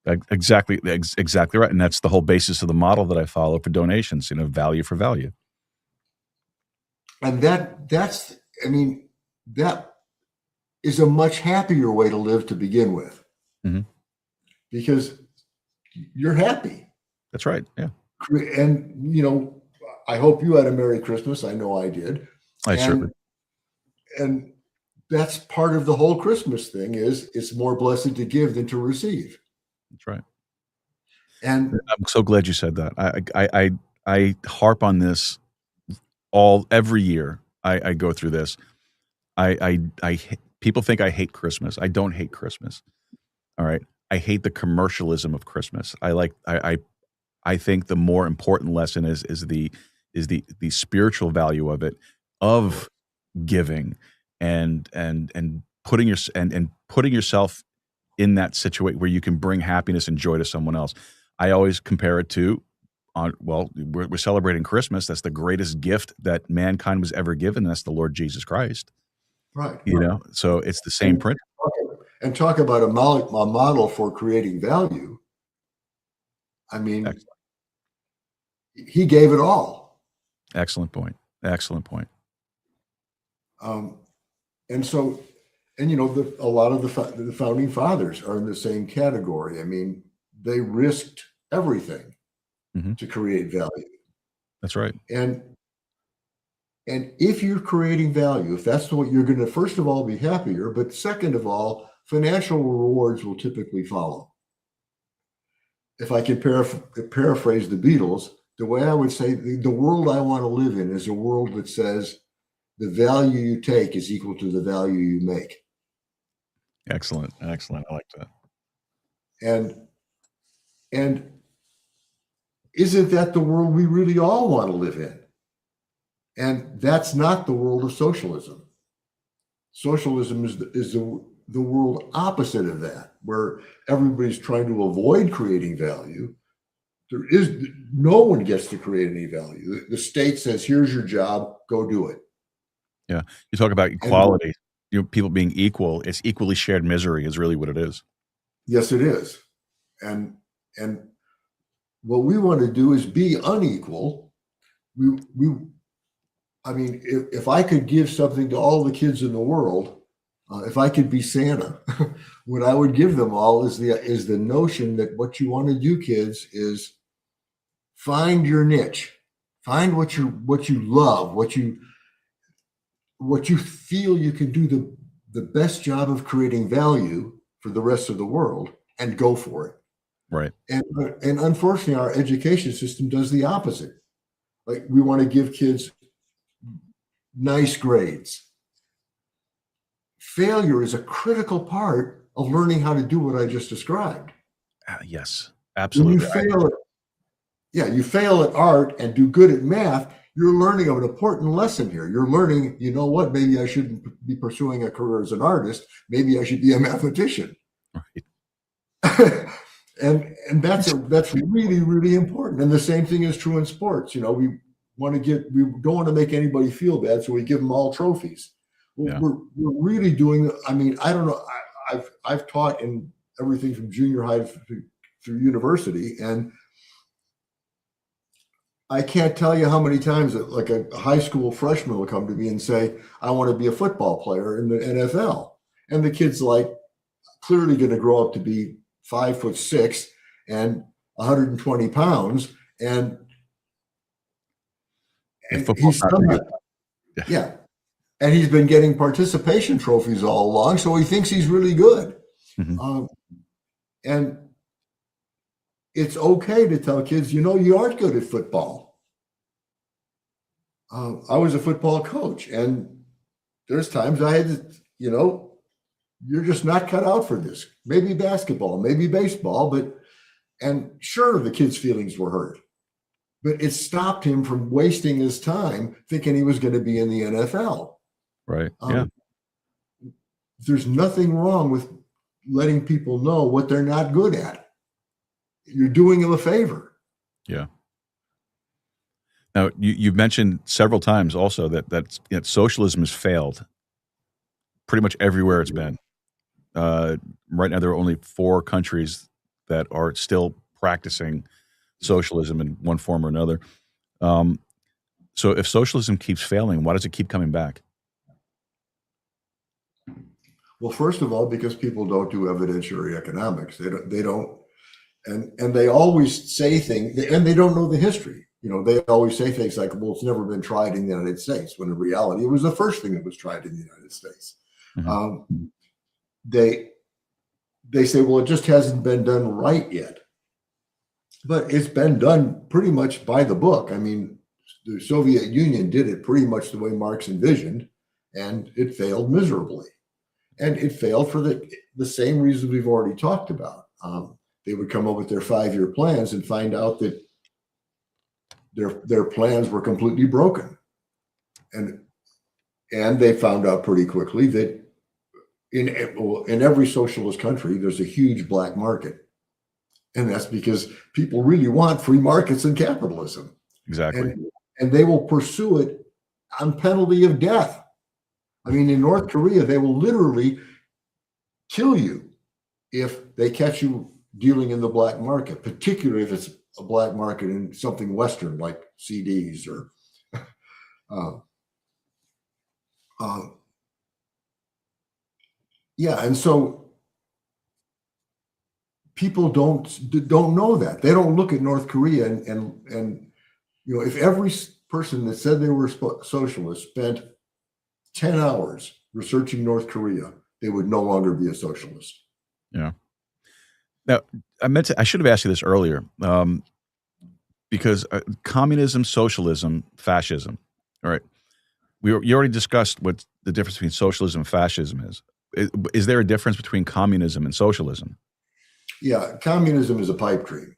Exactly right. And that's the whole basis of the model that I follow for donations, value for value. And that is a much happier way to live to begin with. Mm-hmm. Because you're happy. That's right. Yeah. And, I hope you had a Merry Christmas. I know I did. I certainly. and that's part of the whole Christmas thing is it's more blessed to give than to receive. That's right. And I'm so glad you said that. I harp on this every year. I go through this. People think I hate Christmas. I don't hate Christmas. All right. I hate the commercialism of Christmas. I think the more important lesson is the spiritual value of it, of giving and putting yourself in that situation where you can bring happiness and joy to someone else. I always compare it to we're celebrating Christmas. That's the greatest gift that mankind was ever given. That's the Lord Jesus Christ. right. You know, so it's the same principle. And talk about a model for creating value. I mean, Excellent. He gave it all. Excellent point. Excellent point. And so, and you know, a lot of the founding fathers are in the same category. I mean, they risked everything to create value. That's right. And if you're creating value, if that's what you're going to, first of all, be happier, but second of all, financial rewards will typically follow. If I can paraphrase the Beatles, the way I would say the world I want to live in is a world that says the value you take is equal to the value you make. Excellent. Excellent. I like that. And isn't that the world we really all want to live in? And that's not the world of socialism. Socialism is the world opposite of that, where everybody's trying to avoid creating value. No one gets to create any value. The state says, here's your job, go do it. Yeah. You talk about equality, people being equal. It's equally shared misery is really what it is. Yes, it is. And what we want to do is be unequal. I mean, if I could give something to all the kids in the world, if I could be Santa, what I would give them all is the notion that what you want to do, kids, is find your niche, find what you love, what you feel you can do the best job of creating value for the rest of the world, and go for it. Right. And unfortunately, our education system does the opposite. Like, we want to give kids nice grades. Failure is a critical part of learning how to do what I just described. Yes, absolutely. You fail at art and do good at math, you're learning an important lesson here. You're learning, you know what, maybe I shouldn't be pursuing a career as an artist. Maybe I should be a mathematician. Right. and that's really, really important. And the same thing is true in sports. You know, we don't want to make anybody feel bad, so we give them all trophies. Well, Yeah. we're really doing, I mean, I don't know. I've taught in everything from junior high through university, and I can't tell you how many times that, like, a high school freshman will come to me and say, I want to be a football player in the NFL. And the kid's like clearly going to grow up to be 5'6" and 120 pounds. And he's and he's been getting participation trophies all along. So he thinks he's really good. Mm-hmm. And it's okay to tell kids, you know, you aren't good at football. I was a football coach, and there's times I had to, you know, you're just not cut out for this. Maybe basketball, maybe baseball, and sure, the kid's feelings were hurt, but it stopped him from wasting his time thinking he was going to be in the NFL. Right. Yeah. There's nothing wrong with letting people know what they're not good at. You're doing them a favor. Yeah. Now, you've mentioned several times also that socialism has failed pretty much everywhere it's been. Right now, there are only 4 countries that are still practicing socialism in one form or another. So if socialism keeps failing, why does it keep coming back? Well, first of all, because people don't do evidentiary economics. They don't, and they always say things, and they don't know the history. they always say things like, well, it's never been tried in the United States, when in reality, it was the first thing that was tried in the United States. Mm-hmm. They say, well, it just hasn't been done right yet. But it's been done pretty much by the book. I mean, the Soviet Union did it pretty much the way Marx envisioned, and it failed miserably. And it failed for the same reasons we've already talked about. They would come up with their 5-year plans and find out that their plans were completely broken. And they found out pretty quickly that in every socialist country, there's a huge black market. And that's because people really want free markets and capitalism. Exactly. And they will pursue it on penalty of death. I mean, in North Korea, they will literally kill you if they catch you dealing in the black market, particularly if it's a black market in something Western like CDs or and so people don't know that. They don't look at North Korea and if every person that said they were socialist spent 10 hours researching North Korea, they would no longer be a socialist. Yeah. Now, I should have asked you this earlier, because communism, socialism, fascism. All right. You already discussed what the difference between socialism and fascism is. Is there a difference between communism and socialism? Yeah, communism is a pipe dream.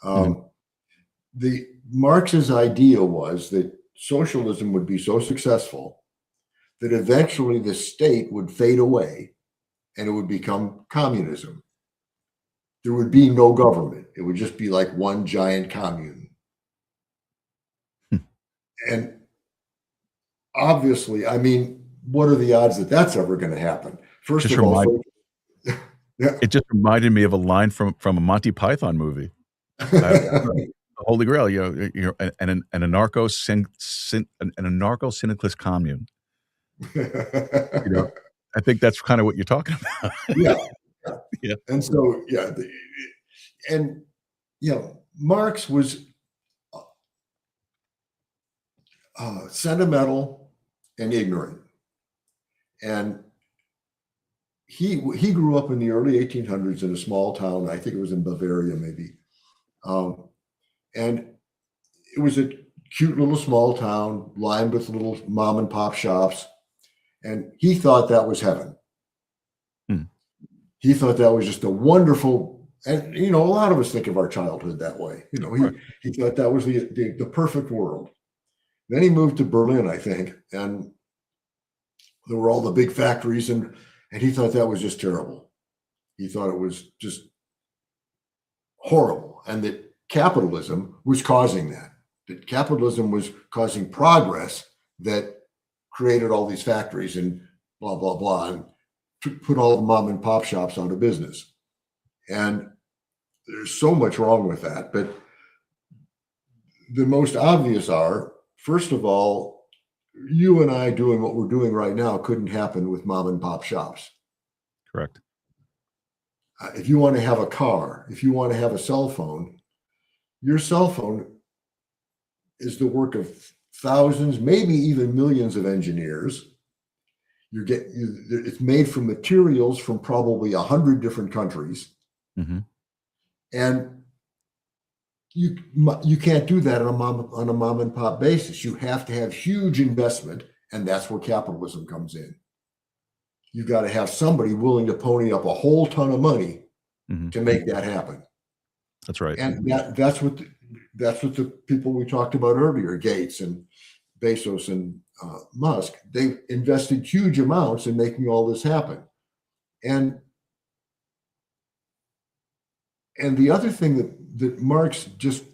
The Marx's idea was that socialism would be so successful that eventually the state would fade away and it would become communism. There would be no government. It would just be like one giant commune. And obviously, I mean, what are the odds that that's ever going to happen? First of all, it just reminded me of a line from a Monty Python movie. Holy Grail, an anarcho-syndicalist commune. I think that's kind of what you're talking about. Yeah. And so, Marx was sentimental and ignorant, and he grew up in the early 1800s in a small town. I think it was in Bavaria, maybe. And it was a cute little small town lined with little mom and pop shops. And he thought that was heaven. He thought that was just a wonderful, and a lot of us think of our childhood that way. He thought that was the perfect world. Then he moved to Berlin, I think, and there were all the big factories, and he thought that was just terrible. He thought it was just horrible, and that capitalism was causing that. That capitalism was causing progress that created all these factories and blah, blah, blah, and put all the mom and pop shops out of business. And there's so much wrong with that. But the most obvious are, first of all, you and I doing what we're doing right now couldn't happen with mom and pop shops. Correct. If you want to have a car, if you want to have a cell phone, your cell phone is the work of thousands, maybe even millions of engineers. It's made from materials from probably 100 different countries. Mm-hmm. And you can't do that on a mom and pop basis. You have to have huge investment, and that's where capitalism comes in. You've got to have somebody willing to pony up a whole ton of money to make that happen. That's right. And that's what the people we talked about earlier, Gates and Bezos and Musk, they invested huge amounts in making all this happen. And the other thing that Marx just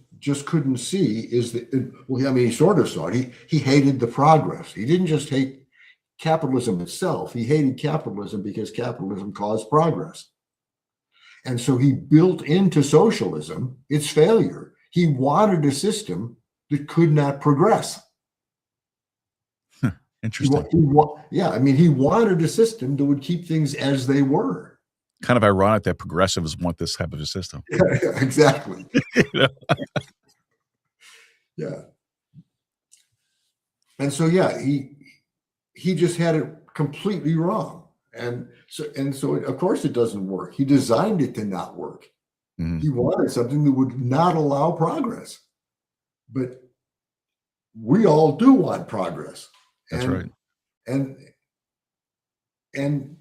couldn't see is that, he sort of saw it. He hated the progress. He didn't just hate capitalism itself. He hated capitalism because capitalism caused progress. And so he built into socialism its failure. He wanted a system that could not progress. Interesting. He wanted a system that would keep things as they were. Kind of ironic that progressives want this type of a system. Yeah, exactly. Yeah. And so, yeah, he just had it completely wrong. And so of course it doesn't work. He designed it to not work. Mhm. He wanted something that would not allow progress. But we all do want progress. That's and, right. And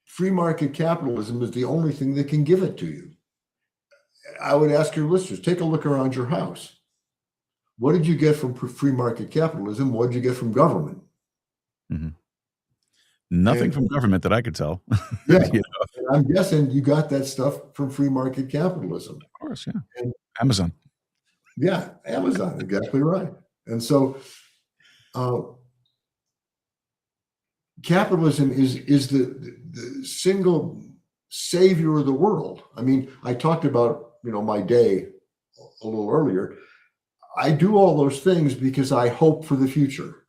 free market capitalism is the only thing that can give it to you. I would ask your listeners, take a look around your house. What did you get from free market capitalism? What did you get from government? Mhm. Nothing And from government that I could tell. yeah, You know, and I'm guessing you got that stuff from free market capitalism. of course, yeah. And Amazon. yeah, Amazon, exactly right. And so capitalism is the single savior of the world. I mean, I talked about, my day a little earlier. I do all those things because I hope for the future.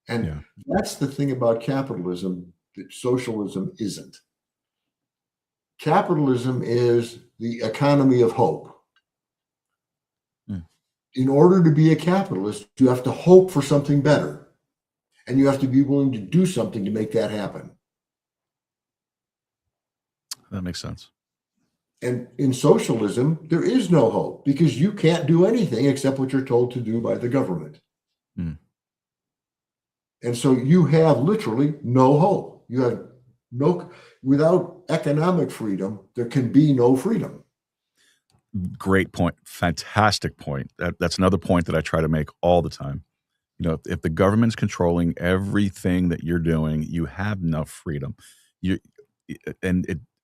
And Yeah. that's the thing about capitalism that socialism isn't. Capitalism is the economy of hope. Mm. In order to be a capitalist, you have to hope for something better. And you have to be willing to do something to make that happen. That makes sense. And in socialism, there is no hope because you can't do anything except what you're told to do by the government. Mm. And so you have literally no hope. You have without economic freedom, there can be no freedom. Great point. Fantastic point. That's another point that I try to make all the time. If the government's controlling everything that you're doing, you have no freedom.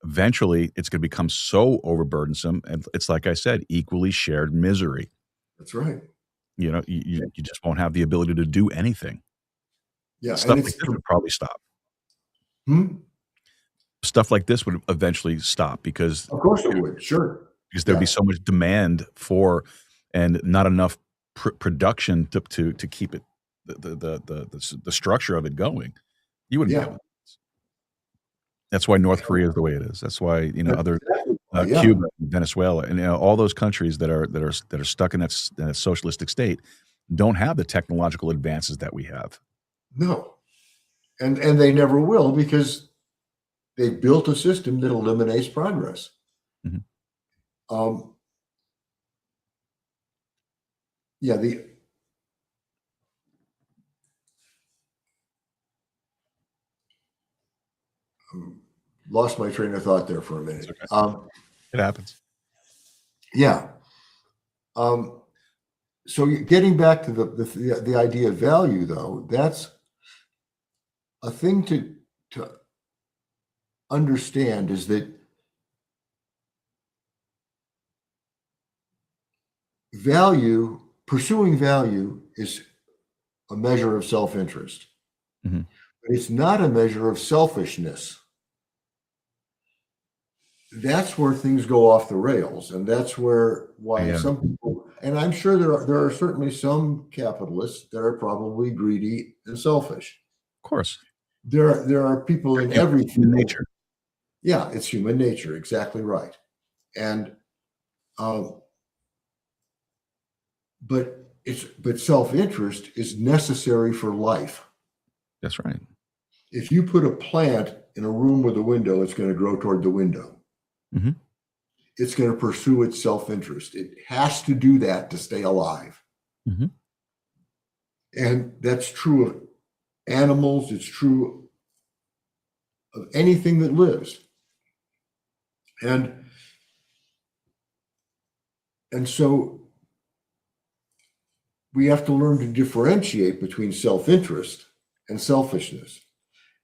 Eventually it's going to become so overburdensome, and it's like I said, equally shared misery. That's right. You just won't have the ability to do anything. Yeah, Stuff and like this would probably stop. Hmm? Stuff like this would eventually stop because Of course it would. Sure. there'd be Yeah. so much demand for and not enough production to keep it the structure of it going. You wouldn't be Yeah. able. That's why North Korea is the way it is. That's why That's other exactly right. Yeah. Cuba, Venezuela, and all those countries that are stuck in that socialistic state don't have the technological advances that we have. No. And they never will because they built a system that eliminates progress. Mhm. Yeah, lost my train of thought there for a minute. Okay. It happens. Yeah. So getting back to the idea of value, though, that's a thing to understand is that pursuing value is a measure of self-interest. Mhm. But it's not a measure of selfishness. That's where things go off the rails, and that's why Yeah. some people, and I'm sure there are certainly some capitalists that are probably greedy and selfish. Of course. There are people in every Human field. nature. Yeah, it's human nature, exactly right. And but self-interest is necessary for life. That's right. If you put a plant in a room with a window, it's going to grow toward the window. Mhm. It's going to pursue its self-interest. It has to do that to stay alive. Mhm. And that's true of animals. It's true of anything that lives. And so we have to learn to differentiate between self-interest and selfishness.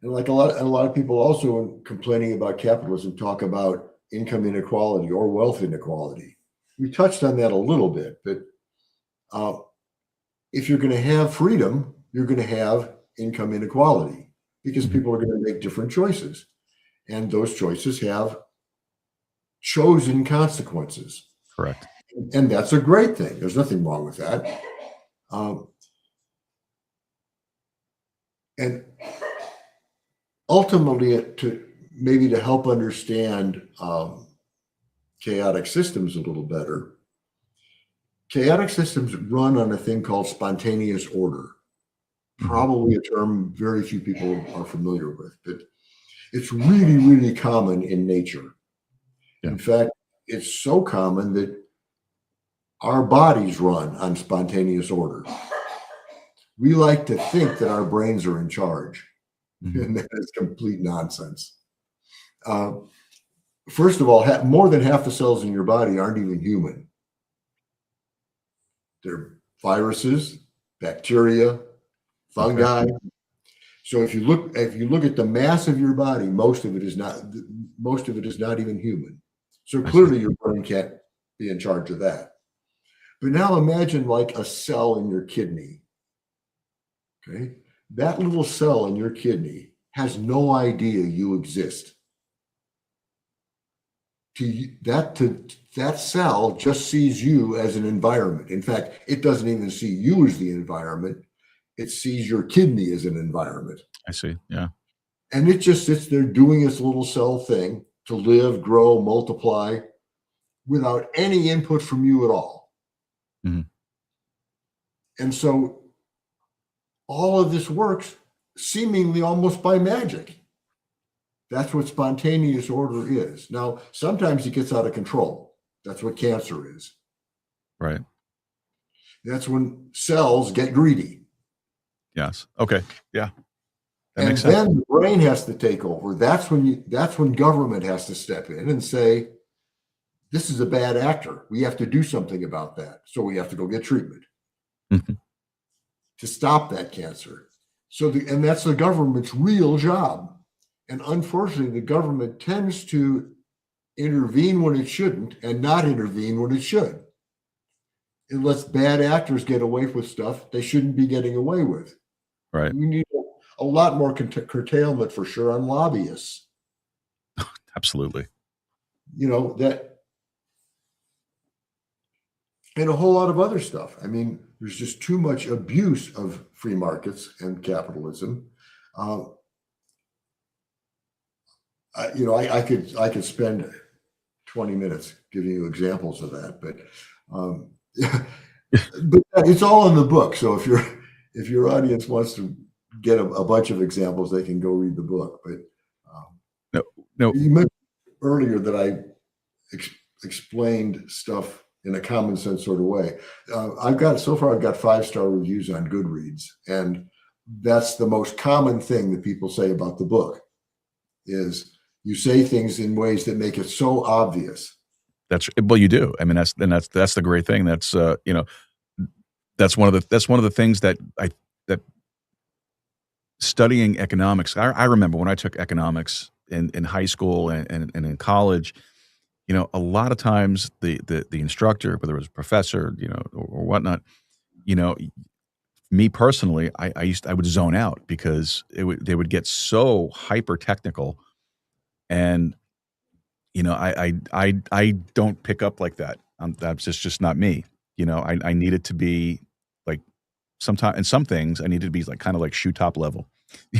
And like a lot of people also, when complaining about capitalism, talk about income inequality or wealth inequality. We touched on that a little bit, but if you're going to have freedom, you're going to have income inequality because people are going to make different choices. And those choices have chosen consequences. Correct. And that's a great thing. There's nothing wrong with that. And ultimately, to help understand chaotic systems a little better, chaotic systems run on a thing called spontaneous order. Probably a term very few people are familiar with, but it's really, really common in nature. Yeah. In fact, it's so common that our bodies run on spontaneous order. We like to think that our brains are in charge, and that is complete nonsense. First of all, more than half the cells in your body aren't even human. They're viruses, bacteria, fungi. So if you look at the mass of your body, most of it is not even human. So clearly your brain can't be in charge of that. But now imagine like a cell in your kidney. Okay? That little cell in your kidney has no idea you exist. That cell just sees you as an environment. In fact, it doesn't even see you as the environment. It sees your kidney as an environment. I see. Yeah. And it just sits there doing its little cell thing to live, grow, multiply without any input from you at all. Mm-hmm. And so all of this works seemingly almost by magic. That's what spontaneous order is. Now, sometimes it gets out of control. That's what cancer is. Right. That's when cells get greedy. Yes. Okay. Yeah. That And makes sense. then the brain has to take over. That's when government has to step in and say, this is a bad actor. We have to do something about that. So we have to go get treatment to stop that cancer. And that's the government's real job. And unfortunately, the government tends to intervene when it shouldn't and not intervene when it should. It lets bad actors get away with stuff they shouldn't be getting away with. Right. We need a lot more curtailment for sure on lobbyists. Absolutely. That, and a whole lot of other stuff. I mean, there's just too much abuse of free markets and capitalism. I could spend 20 minutes giving you examples of that, but but it's all in the book. So if your audience wants to get a bunch of examples, they can go read the book. But no. You mentioned earlier that I explained stuff in a common sense sort of way. I've got 5-star reviews on Goodreads, and that's the most common thing that people say about the book is you say things in ways that make it so obvious. You do. I mean, that's the great thing. That's that's one of the things that studying economics. I remember when I took economics in high school and in college. A lot of times the instructor, whether it was a professor, or whatnot, me personally, I would zone out because they would get so hyper technical, and I don't pick up like that. That's just not me. I need it to be like sometimes, and some things I need it to be like kind of like shoe top level.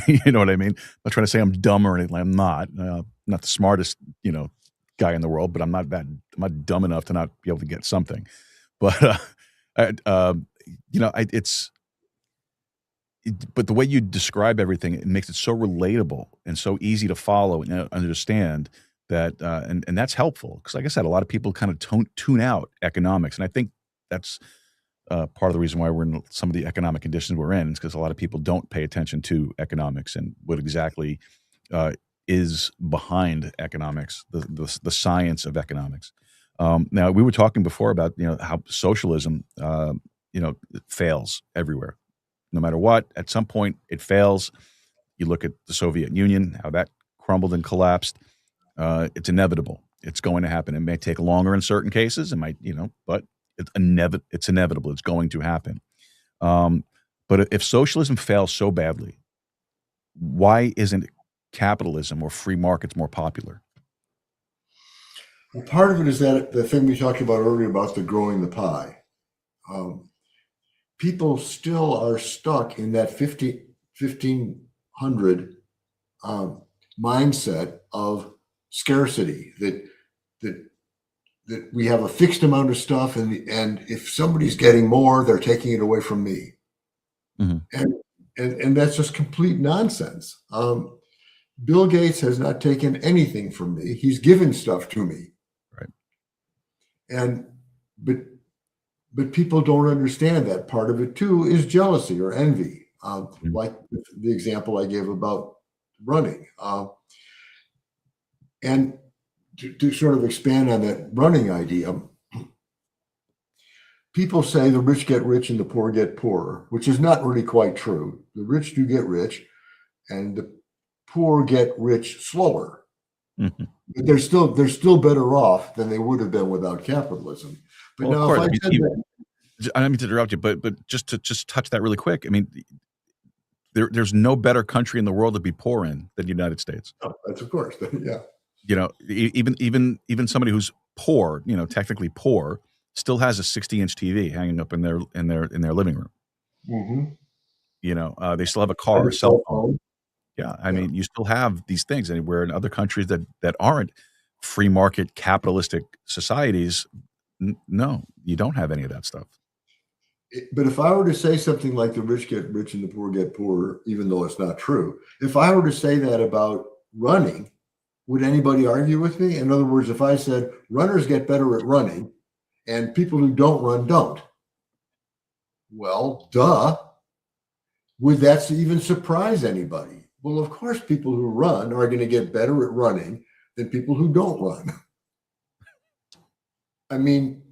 You know what I mean? I'm not trying to say I'm dumb or anything. I'm not. Not the smartest, guy in the world, but I'm not dumb enough to not be able to get something. But but the way you describe everything, it makes it so relatable and so easy to follow and understand that, and that's helpful because, like I said, a lot of people kind of tune out economics, and I think that's part of the reason why we're in some of the economic conditions we're in, is because a lot of people don't pay attention to economics and what exactly is behind economics, the science of economics. Now, we were talking before about how socialism fails everywhere. No matter what, at some point it fails. You look at the Soviet Union, how that crumbled and collapsed. It's inevitable. It's going to happen. It may take longer in certain cases. It might, but it's inevitable. It's going to happen. But if socialism fails so badly, why isn't capitalism or free markets more popular? Well, part of it is that the thing we talked about earlier about the growing the pie. People still are stuck in that 1500 mindset of scarcity, that that we have a fixed amount of stuff, and if somebody's getting more, they're taking it away from me. Mhm. And that's just complete nonsense. Bill Gates has not taken anything from me. He's given stuff to me. Right. And but people don't understand that part of it too is jealousy or envy. Like the example I gave about running. And to sort of expand on that running idea, people say the rich get rich and the poor get poorer, which is not really quite true. The rich do get rich, and the poor get rich slower. Mhm. But they're still better off than they would have been without capitalism. But Well, of now, course, if I said that, I don't mean to interrupt you, but just to touch that really quick. I mean, there's no better country in the world to be poor in than the United States. oh, that's of course, yeah. You know, even somebody who's poor, you know, technically poor, still has a 60-inch TV hanging up in their living room. Mm-hmm. You know, they still have a car, a cell phone. Yeah, I mean, you still have these things. Anywhere in other countries that aren't free market capitalistic societies, no, you don't have any of that stuff. But if I were to say something like the rich get rich and the poor get poorer, even though it's not true, if I were to say that about running, would anybody argue with me? In other words, if I said runners get better at running and people who don't run don't, well, duh. Would that even surprise anybody? Well, of course, people who run are going to get better at running than people who don't run. I mean,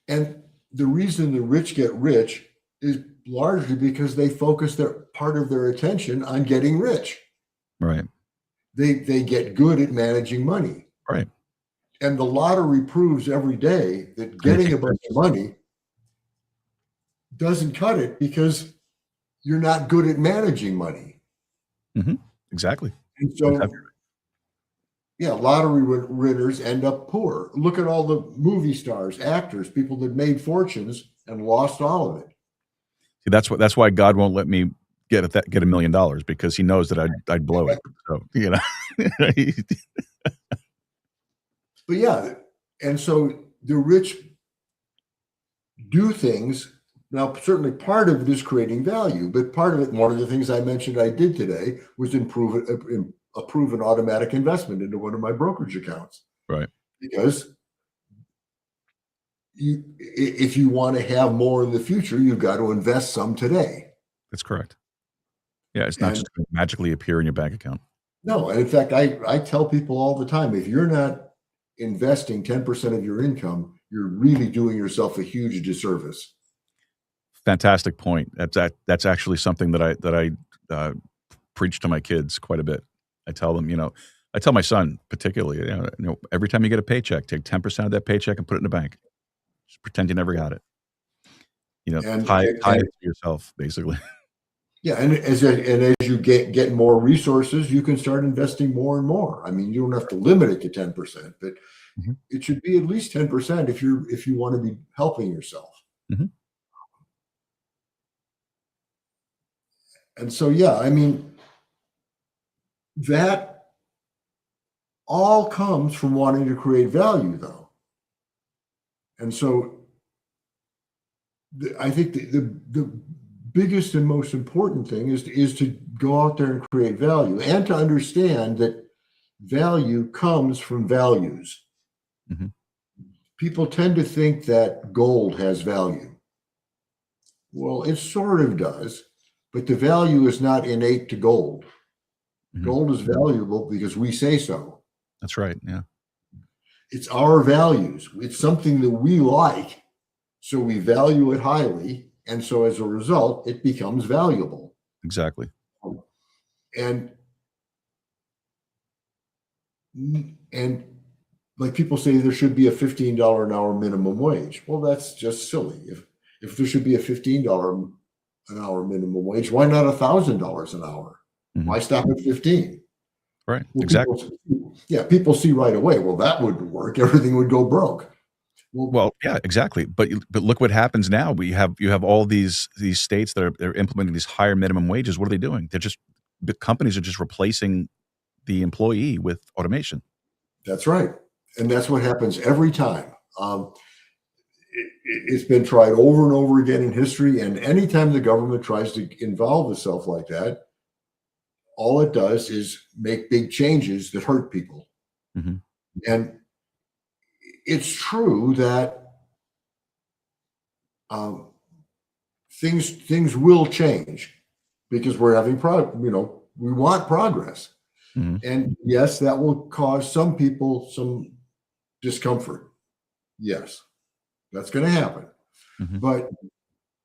and the reason the rich get rich is largely because they focus part of their attention on getting rich. Right. They get good at managing money. Right. And the lottery proves every day that getting a bunch of money doesn't cut it because you're not good at managing money. Mm-hmm. Exactly. And so, yeah, lottery winners end up poor. Look at all the movie stars, actors, people that made fortunes and lost all of it. See, that's why God won't let me get $1 million, because He knows that I'd blow it. So, you know. But yeah, and so the rich do things. Now, certainly part of it is creating value, but part of it, one of the things I mentioned I did today was approve an automatic investment into one of my brokerage accounts. Right. Because if you want to have more in the future, you've got to invest some today. That's correct. Yeah, it's not just going to magically appear in your bank account. No, and in fact, I tell people all the time, if you're not investing 10% of your income, you're really doing yourself a huge disservice. Fantastic point. That's actually something that I preach to my kids quite a bit. I tell them, you know, I tell my son particularly, you know, every time you get a paycheck, take 10% of that paycheck and put it in the bank. Just pretend you never got it. You know, tie it to yourself, basically. Yeah, and as you get more resources, you can start investing more and more. I mean, you don't have to limit it to 10%, but it should be at least 10% if you want to be helping yourself. Mm-hmm. And so, yeah, I mean, that all comes from wanting to create value, though. And so I think the biggest and most important thing is to go out there and create value, and to understand that value comes from values. Mm-hmm. People tend to think that gold has value. Well, it sort of does, but the value is not innate to gold. Mm-hmm. Gold is valuable because we say so. That's right. Yeah. It's our values. It's something that we like, so we value it highly. And so as a result, it becomes valuable. Exactly. And like people say there should be a $15 an hour minimum wage. Well, that's just silly. If there should be a $15 an hour minimum wage, why not $1,000 an hour? Mm-hmm. Why stop at 15? Right. Well, exactly. People see right away, well, that wouldn't work. Everything would go broke. Well, yeah, exactly. But look what happens now. You have all these states that are implementing these higher minimum wages. What are they doing? The companies are just replacing the employee with automation. That's right. And that's what happens every time. It's been tried over and over again in history. And anytime the government tries to involve itself like that, all it does is make big changes that hurt people. Mm-hmm. And it's true that things will change because we're having we want progress. Mm-hmm. And yes, that will cause some people some discomfort. Yes, that's going to happen. Mm-hmm. But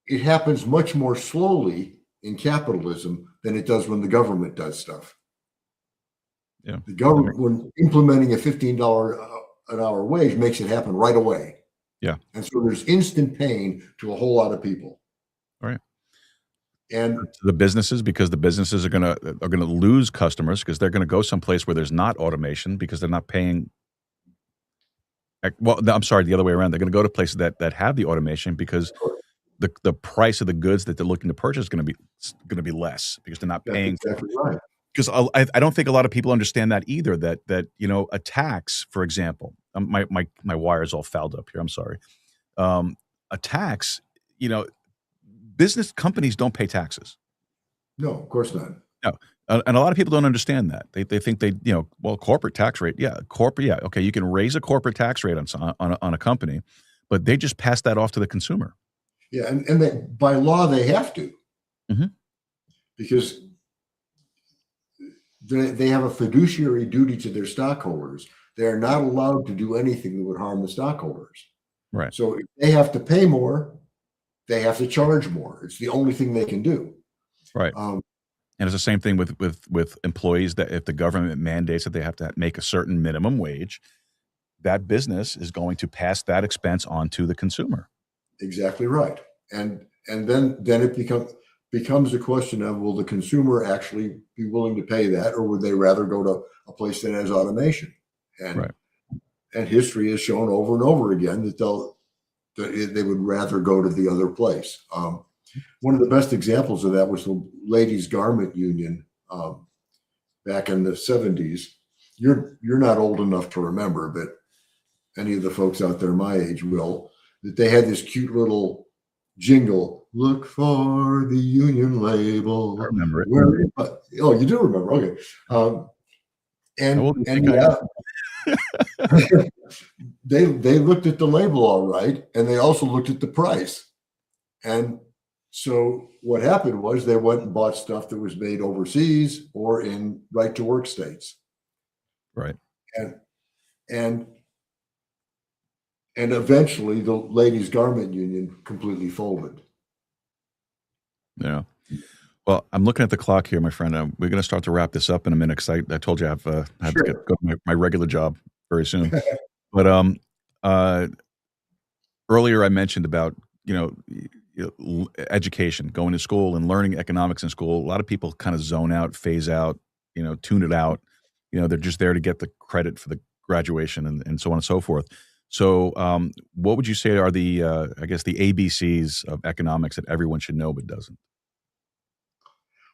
it happens much more slowly in capitalism than it does when the government does stuff. Yeah. The government, when implementing a $15 an hour wage, makes it happen right away. Yeah. And so there's instant pain to a whole lot of people. Right. And to the businesses, because the businesses are gonna lose customers because they're gonna go someplace where there's not automation because they're not paying. Well, no, I'm sorry, the other way around. They're gonna go to places that have the automation because the price of the goods that they're looking to purchase is gonna be less because they're not paying. That's exactly right. Because I don't think a lot of people understand that either. That a tax, for example, my wire's all fouled up here. I'm sorry. A tax, business companies don't pay taxes. No, of course not. No, and a lot of people don't understand that. They think corporate tax rate, okay, you can raise a corporate tax rate on a company, but they just pass that off to the consumer. Yeah, and they, by law they have to, mm-hmm. because they have a fiduciary duty to their stockholders. They are not allowed to do anything that would harm the stockholders. Right. So if they have to pay more, they have to charge more. It's the only thing they can do. Right. And it's the same thing with employees, that if the government mandates that they have to make a certain minimum wage, that business is going to pass that expense on to the consumer. Exactly right. And then it becomes a question of, will the consumer actually be willing to pay that, or would they rather go to a place that has automation? And history has shown over and over again that they would rather go to the other place. One of the best examples of that was the ladies' garment union back in the 70s. You're not old enough to remember, but any of the folks out there my age will, that they had this cute little jingle, "Look for the union label." I remember it. Oh, you do remember? Okay. They looked at the label all right, and they also looked at the price. And so what happened was they went and bought stuff that was made overseas or in right-to-work states. Right. And eventually the ladies' garment union completely folded. Yeah. Well, I'm looking at the clock here, my friend. We're going to start to wrap this up in a minute because I told you I have to go to my regular job very soon. But earlier I mentioned about education, going to school and learning economics in school. A lot of people kind of zone out, phase out, tune it out. They're just there to get the credit for the graduation and so on and so forth. So what would you say are the ABCs of economics that everyone should know but doesn't?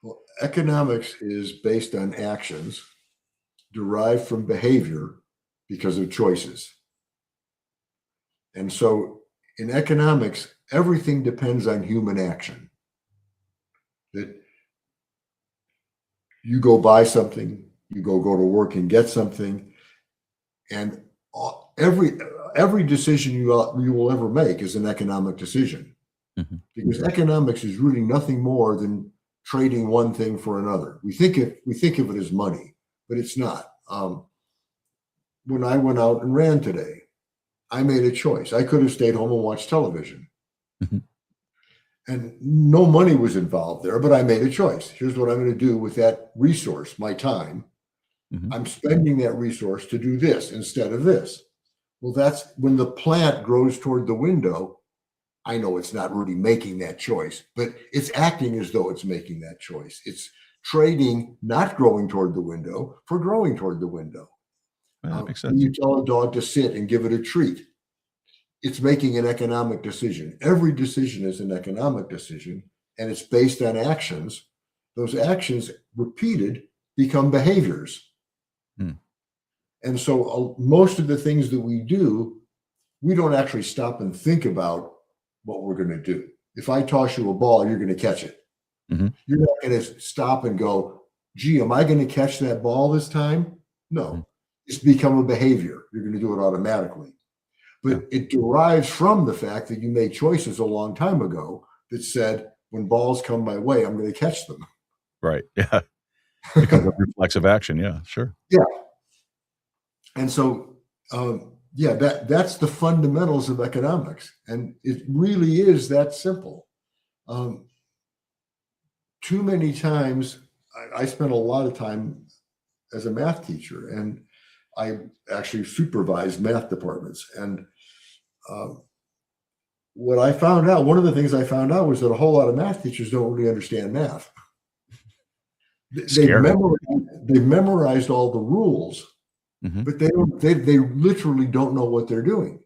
Well, economics is based on actions derived from behavior because of choices. And so in economics, everything depends on human action. That you go buy something, you go to work and get something, and every decision you will ever make is an economic decision. Mm-hmm. Because economics is really nothing more than trading one thing for another. We think of it as money, but it's not. When I went out and ran today, I made a choice. I could have stayed home and watched television. Mm-hmm. And no money was involved there, but I made a choice. Here's what I'm going to do with that resource, my time. Mm-hmm. I'm spending that resource to do this instead of this. Well, that's when the plant grows toward the window. I know it's not really making that choice, but it's acting as though it's making that choice. It's trading not growing toward the window for growing toward the window. That makes sense. When you tell a dog to sit and give it a treat, it's making an economic decision. Every decision is an economic decision, and it's based on actions. Those actions repeated become behaviors. And so most of the things that we do we don't actually stop and think about what we're going to do. If I toss you a ball, you're going to catch it. Mm-hmm. You're not going to stop and go, gee, am I going to catch that ball this time? No, Mm-hmm. It's become a behavior. You're going to do it automatically. But it derives from the fact that you made choices a long time ago that said, when balls come my way, I'm going to catch them. Right. Yeah. Because of reflexive action. Yeah, sure. Yeah. And so, that's the fundamentals of economics. And it really is that simple. Too many times, I spent a lot of time as a math teacher, and I actually supervised math departments. And what I found out, one of the things I found out was that a whole lot of math teachers don't really understand math. They memorized all the rules, mm-hmm. but they literally don't know what they're doing.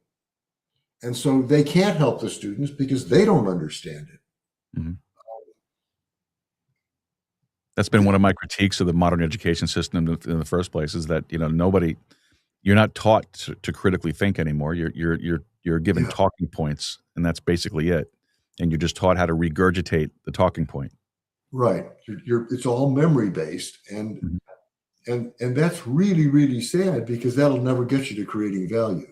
And so they can't help the students because they don't understand it. Mm-hmm. That's been one of my critiques of the modern education system in the first place, is that, you're not taught to critically think anymore. You're given talking points, and that's basically it. And you're just taught how to regurgitate the talking point. Right. It's all memory based, and that's really, really sad, because that'll never get you to creating value.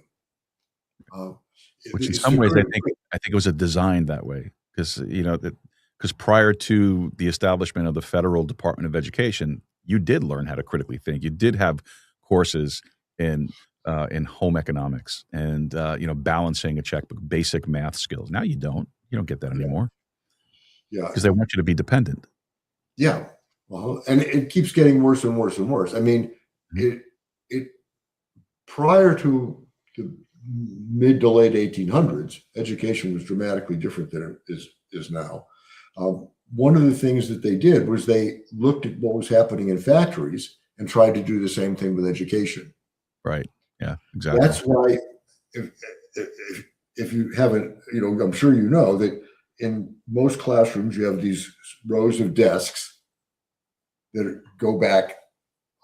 Which in some ways, I think it was designed that way, because prior to the establishment of the Federal Department of Education, you did learn how to critically think. You did have courses in home economics and balancing a checkbook, basic math skills. Now you don't get that anymore. Yeah, because they want you to be dependent. Yeah, well, and it keeps getting worse and worse and worse. I mean, it prior to the mid to late 1800s, education was dramatically different than it is now. One of the things that they did was they looked at what was happening in factories and tried to do the same thing with education. Right. Yeah, exactly. That's why, if you haven't, I'm sure you know that in most classrooms you have these rows of desks that go back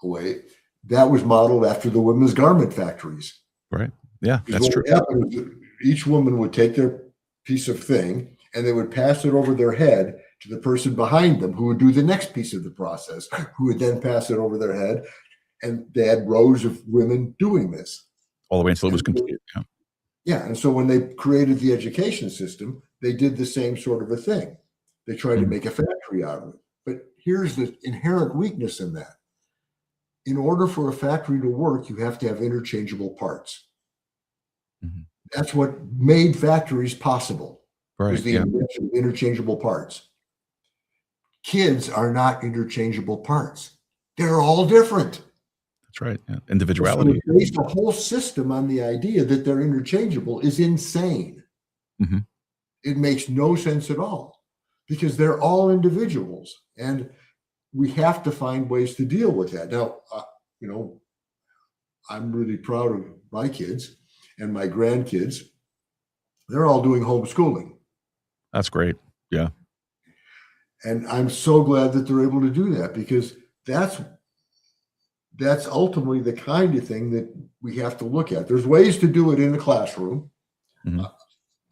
away. That was modeled after the women's garment factories. Right. Yeah, that's true. What happened was each woman would take their piece of thing and they would pass it over their head to the person behind them, who would do the next piece of the process, who would then pass it over their head. And they had rows of women doing this. All the way until it was complete. Yeah. Yeah. And so when they created the education system, they did the same sort of a thing. They tried to make a factory out of it. But here's the inherent weakness in that. In order for a factory to work, you have to have interchangeable parts. Mm-hmm. That's what made factories possible. Right. Was the invention of interchangeable parts. Kids are not interchangeable parts. They're all different. That's right. Yeah. Individuality. So based a whole system on the idea that they're interchangeable is insane. Mm-hmm. It makes no sense at all, because they're all individuals, and we have to find ways to deal with that. Now, I'm really proud of my kids and my grandkids. They're all doing homeschooling. That's great. Yeah. And I'm so glad that they're able to do that, because that's ultimately the kind of thing that we have to look at. There's ways to do it in the classroom. Mm-hmm.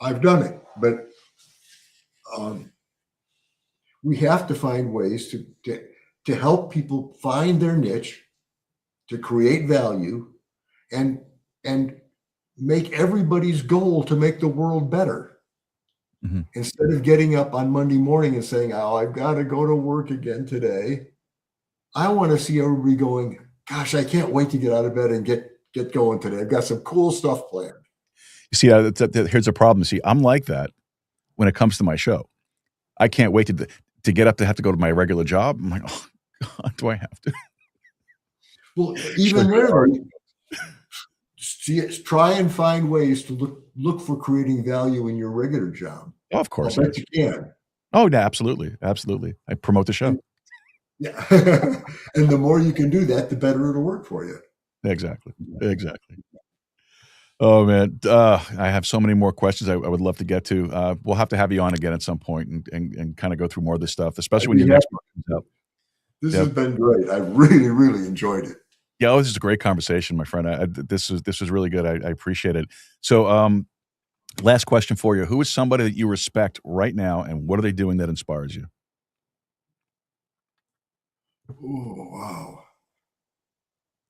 I've done it, but we have to find ways to help people find their niche, to create value, and make everybody's goal to make the world better. Mm-hmm. Instead of getting up on Monday morning and saying, "Oh, I've got to go to work again today," I want to see everybody going, "Gosh, I can't wait to get out of bed and get going today. I've got some cool stuff planned." You see, here's a problem. See, I'm like that when it comes to my show. I can't wait to get up to have to go to my regular job. I'm like, oh God, do I have to? Well, even there, try and find ways to look for creating value in your regular job. Oh, of course, I bet you can. Oh, yeah, absolutely. I promote the show. Yeah, and the more you can do that, the better it'll work for you. Exactly. Oh man, I have so many more questions I would love to get to. We'll have to have you on again at some point and kind of go through more of this stuff, especially when your next book comes out. This has been great. I've really, really enjoyed it. Yeah, this is a great conversation, my friend. This was really good. I appreciate it. So, last question for you: who is somebody that you respect right now, and what are they doing that inspires you? Oh, wow.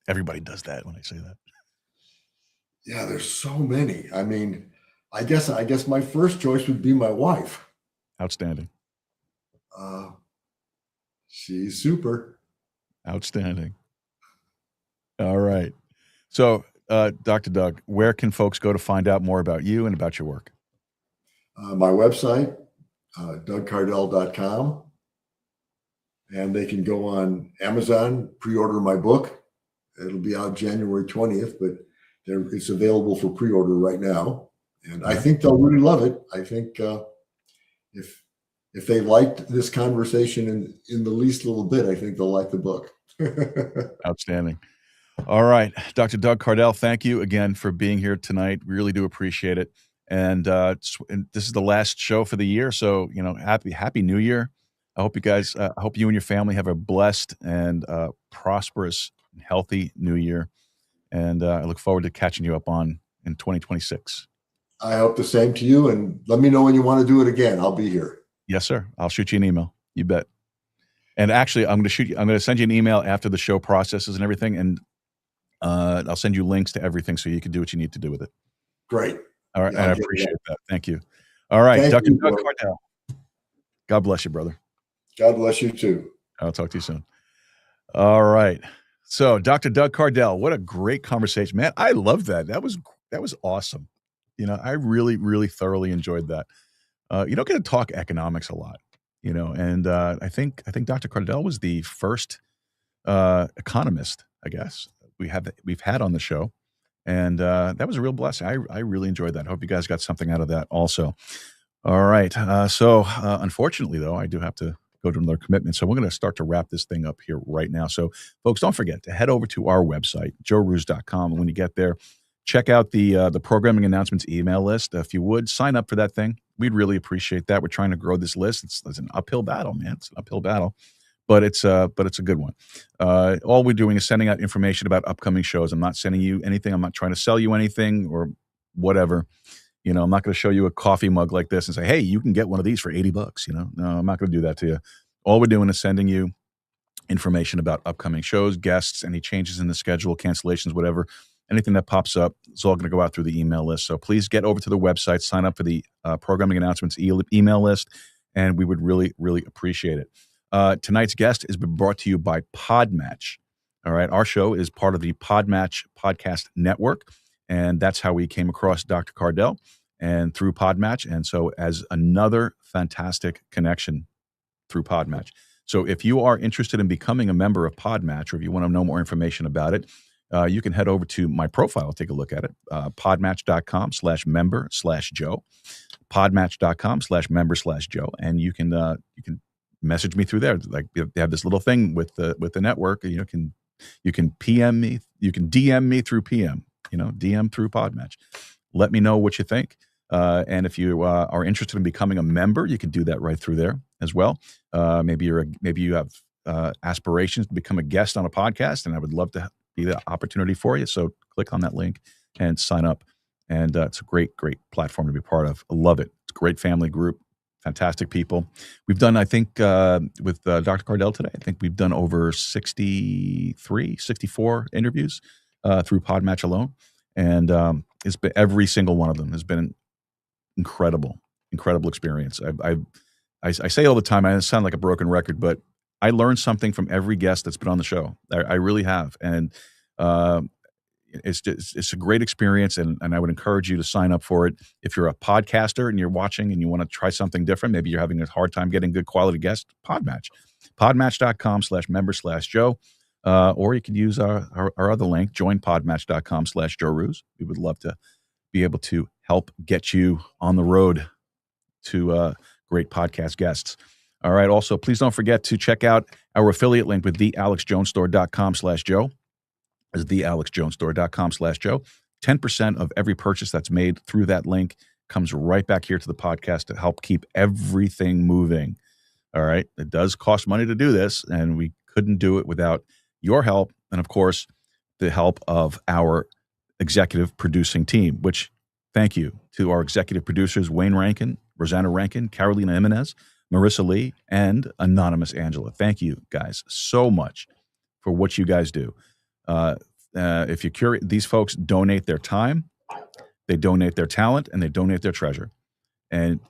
Everybody does that when I say that. Yeah, there's so many. I mean, I guess my first choice would be my wife. Outstanding, Uh, she's super. outstanding. All right. So, Dr. Doug, where can folks go to find out more about you and about your work? My website, dougcardell.com, and they can go on Amazon, pre-order my book. It'll be out January 20th, but it's available for pre-order right now. And I Okay. think they'll really love it. I think if if they liked this conversation in the least little bit, I think they'll like the book. Outstanding. All right, Dr. Doug Cardell, thank you again for being here tonight. Really do appreciate it. And this is the last show for the year, so happy New Year. I hope you guys, I hope you and your family have a blessed and prosperous, and healthy New Year. And I look forward to catching you up on in 2026. I hope the same to you. And let me know when you want to do it again. I'll be here. Yes, sir. I'll shoot you an email. You bet. And actually, I'm going to send you an email after the show processes and everything, and I'll send you links to everything so you can do what you need to do with it. Great. All right. Yeah, And I appreciate that. Thank you. All right. Thank Dr. you, Doug Will. Cardell. God bless you, brother. God bless you too. I'll talk to you soon. All right. So, Dr. Doug Cardell, what a great conversation, man. I love that. That was awesome. I really, really thoroughly enjoyed that. You don't get to talk economics a lot, and I think Dr. Cardell was the first economist, I guess, we've had on the show. And that was a real blessing. I really enjoyed that. I hope you guys got something out of that also. All right. So unfortunately, though, I do have to go to another commitment. So we're going to start to wrap this thing up here right now. So folks, don't forget to head over to our website, joerooz.com. And when you get there, check out the programming announcements email list. If you would, sign up for that thing. We'd really appreciate that. We're trying to grow this list. It's an uphill battle, man. It's an uphill battle. But it's a good one. All we're doing is sending out information about upcoming shows. I'm not sending you anything. I'm not trying to sell you anything or whatever. I'm not going to show you a coffee mug like this and say, hey, you can get one of these for $80. No, I'm not going to do that to you. All we're doing is sending you information about upcoming shows, guests, any changes in the schedule, cancellations, whatever. Anything that pops up, it's all going to go out through the email list. So please get over to the website, sign up for the programming announcements email list, and we would really, really appreciate it. Tonight's guest has been brought to you by Podmatch. All right. Our show is part of the Podmatch podcast network. And that's how we came across Dr. Cardell and through Podmatch. And so as another fantastic connection through Podmatch. So if you are interested in becoming a member of Podmatch, or if you want to know more information about it, you can head over to my profile, take a look at it, podmatch.com/member/Joe, podmatch.com/member/Joe. And you can message me through there. Like they have this little thing with the network. You can PM me, you can DM me through PM, DM through Podmatch. Let me know what you think. And if you are interested in becoming a member, you can do that right through there as well. Maybe you have aspirations to become a guest on a podcast, and I would love to be the opportunity for you. So click on that link and sign up. And it's a great, great platform to be part of. I love it. It's a great family group. Fantastic people. We've done, I think, with Dr. Cardell today, I think we've done over 64 interviews through Podmatch alone. And it's been, every single one of them has been an incredible experience. I say all the time, I sound like a broken record, but I learned something from every guest that's been on the show. I really have. And it's a great experience, and I would encourage you to sign up for it. If you're a podcaster and you're watching and you want to try something different, maybe you're having a hard time getting good quality guests, Podmatch. Podmatch.com/member/Joe. Or you can use our other link, joinpodmatch.com/Joe Rooz. We would love to be able to help get you on the road to great podcast guests. All right. Also, please don't forget to check out our affiliate link with thealexjonesstore.com/Joe. Is thealexjonesstore.com/Joe. 10% of every purchase that's made through that link comes right back here to the podcast to help keep everything moving. All right. It does cost money to do this, and we couldn't do it without your help. And of course, the help of our executive producing team, which thank you to our executive producers, Wayne Rankin, Rosanna Rankin, Carolina Jimenez, Marissa Lee, and Anonymous Angela. Thank you guys so much for what you guys do. If you're curious, these folks donate their time, they donate their talent, and they donate their treasure. And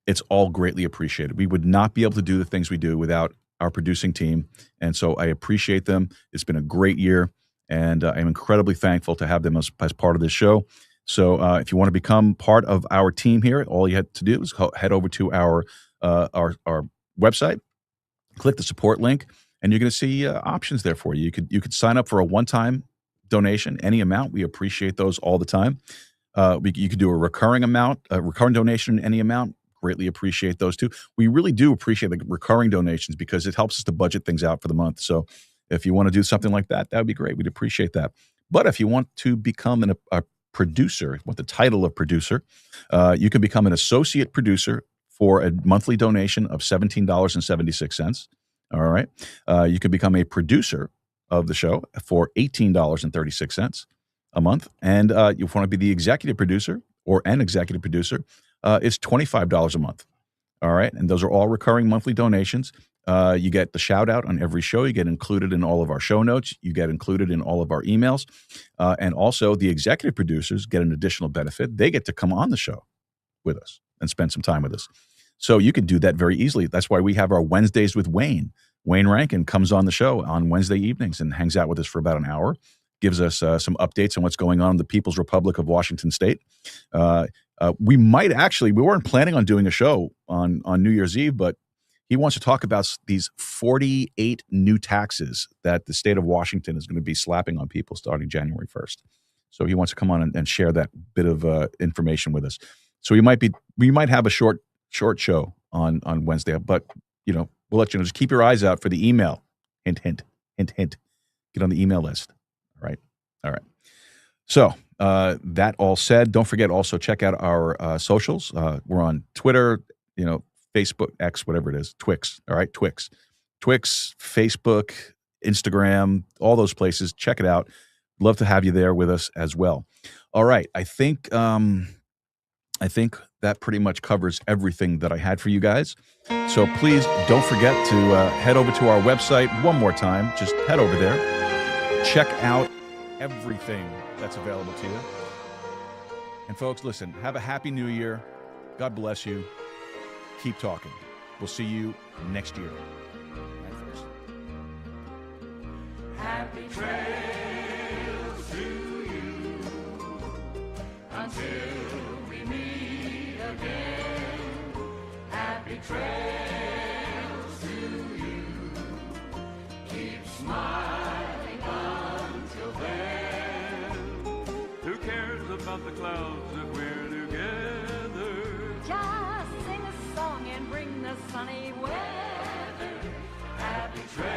it's all greatly appreciated. We would not be able to do the things we do without our producing team. And so I appreciate them. It's been a great year, and I'm incredibly thankful to have them as part of this show. So if you want to become part of our team here, all you have to do is head over to our website, click the support link, and you're going to see options there for you. You could sign up for a one-time donation, any amount. We appreciate those all the time. You could do a recurring donation, any amount. Greatly appreciate those too. We really do appreciate the recurring donations because it helps us to budget things out for the month. So if you want to do something like that, that would be great. We'd appreciate that. But if you want to become a producer, want the title of producer, you can become an associate producer for a monthly donation of $17.76. All right. You can become a producer of the show for $18.36 a month. And you want to be the executive producer or an executive producer, it's $25 a month. All right. And those are all recurring monthly donations. You get the shout out on every show. You get included in all of our show notes. You get included in all of our emails. And also the executive producers get an additional benefit. They get to come on the show with us and spend some time with us. So you can do that very easily. That's why we have our Wednesdays with Wayne. Wayne Rankin comes on the show on Wednesday evenings and hangs out with us for about an hour, gives us some updates on what's going on in the People's Republic of Washington State. We weren't planning on doing a show on New Year's Eve, but he wants to talk about these 48 new taxes that the state of Washington is going to be slapping on people starting January 1st. So he wants to come on and share that bit of information with us. So we might have a short show on Wednesday, but we'll let you know. Just keep your eyes out for the email. Hint, hint, hint, hint. Get on the email list. All right. So that all said, don't forget also check out our socials. We're on Twitter, Facebook, X, whatever it is, Twix. All right, Twix, Facebook, Instagram, all those places. Check it out. Love to have you there with us as well. All right, I think that pretty much covers everything that I had for you guys. So please don't forget to head over to our website one more time. Just head over there. Check out everything that's available to you. And folks, listen, have a happy new year. God bless you. Keep talking. We'll see you next year. Happy trails to you until we meet again. Happy trails to you. Keep smiling until then. Who cares about the clouds if we're together? Just sing a song and bring the sunny weather. Happy trails.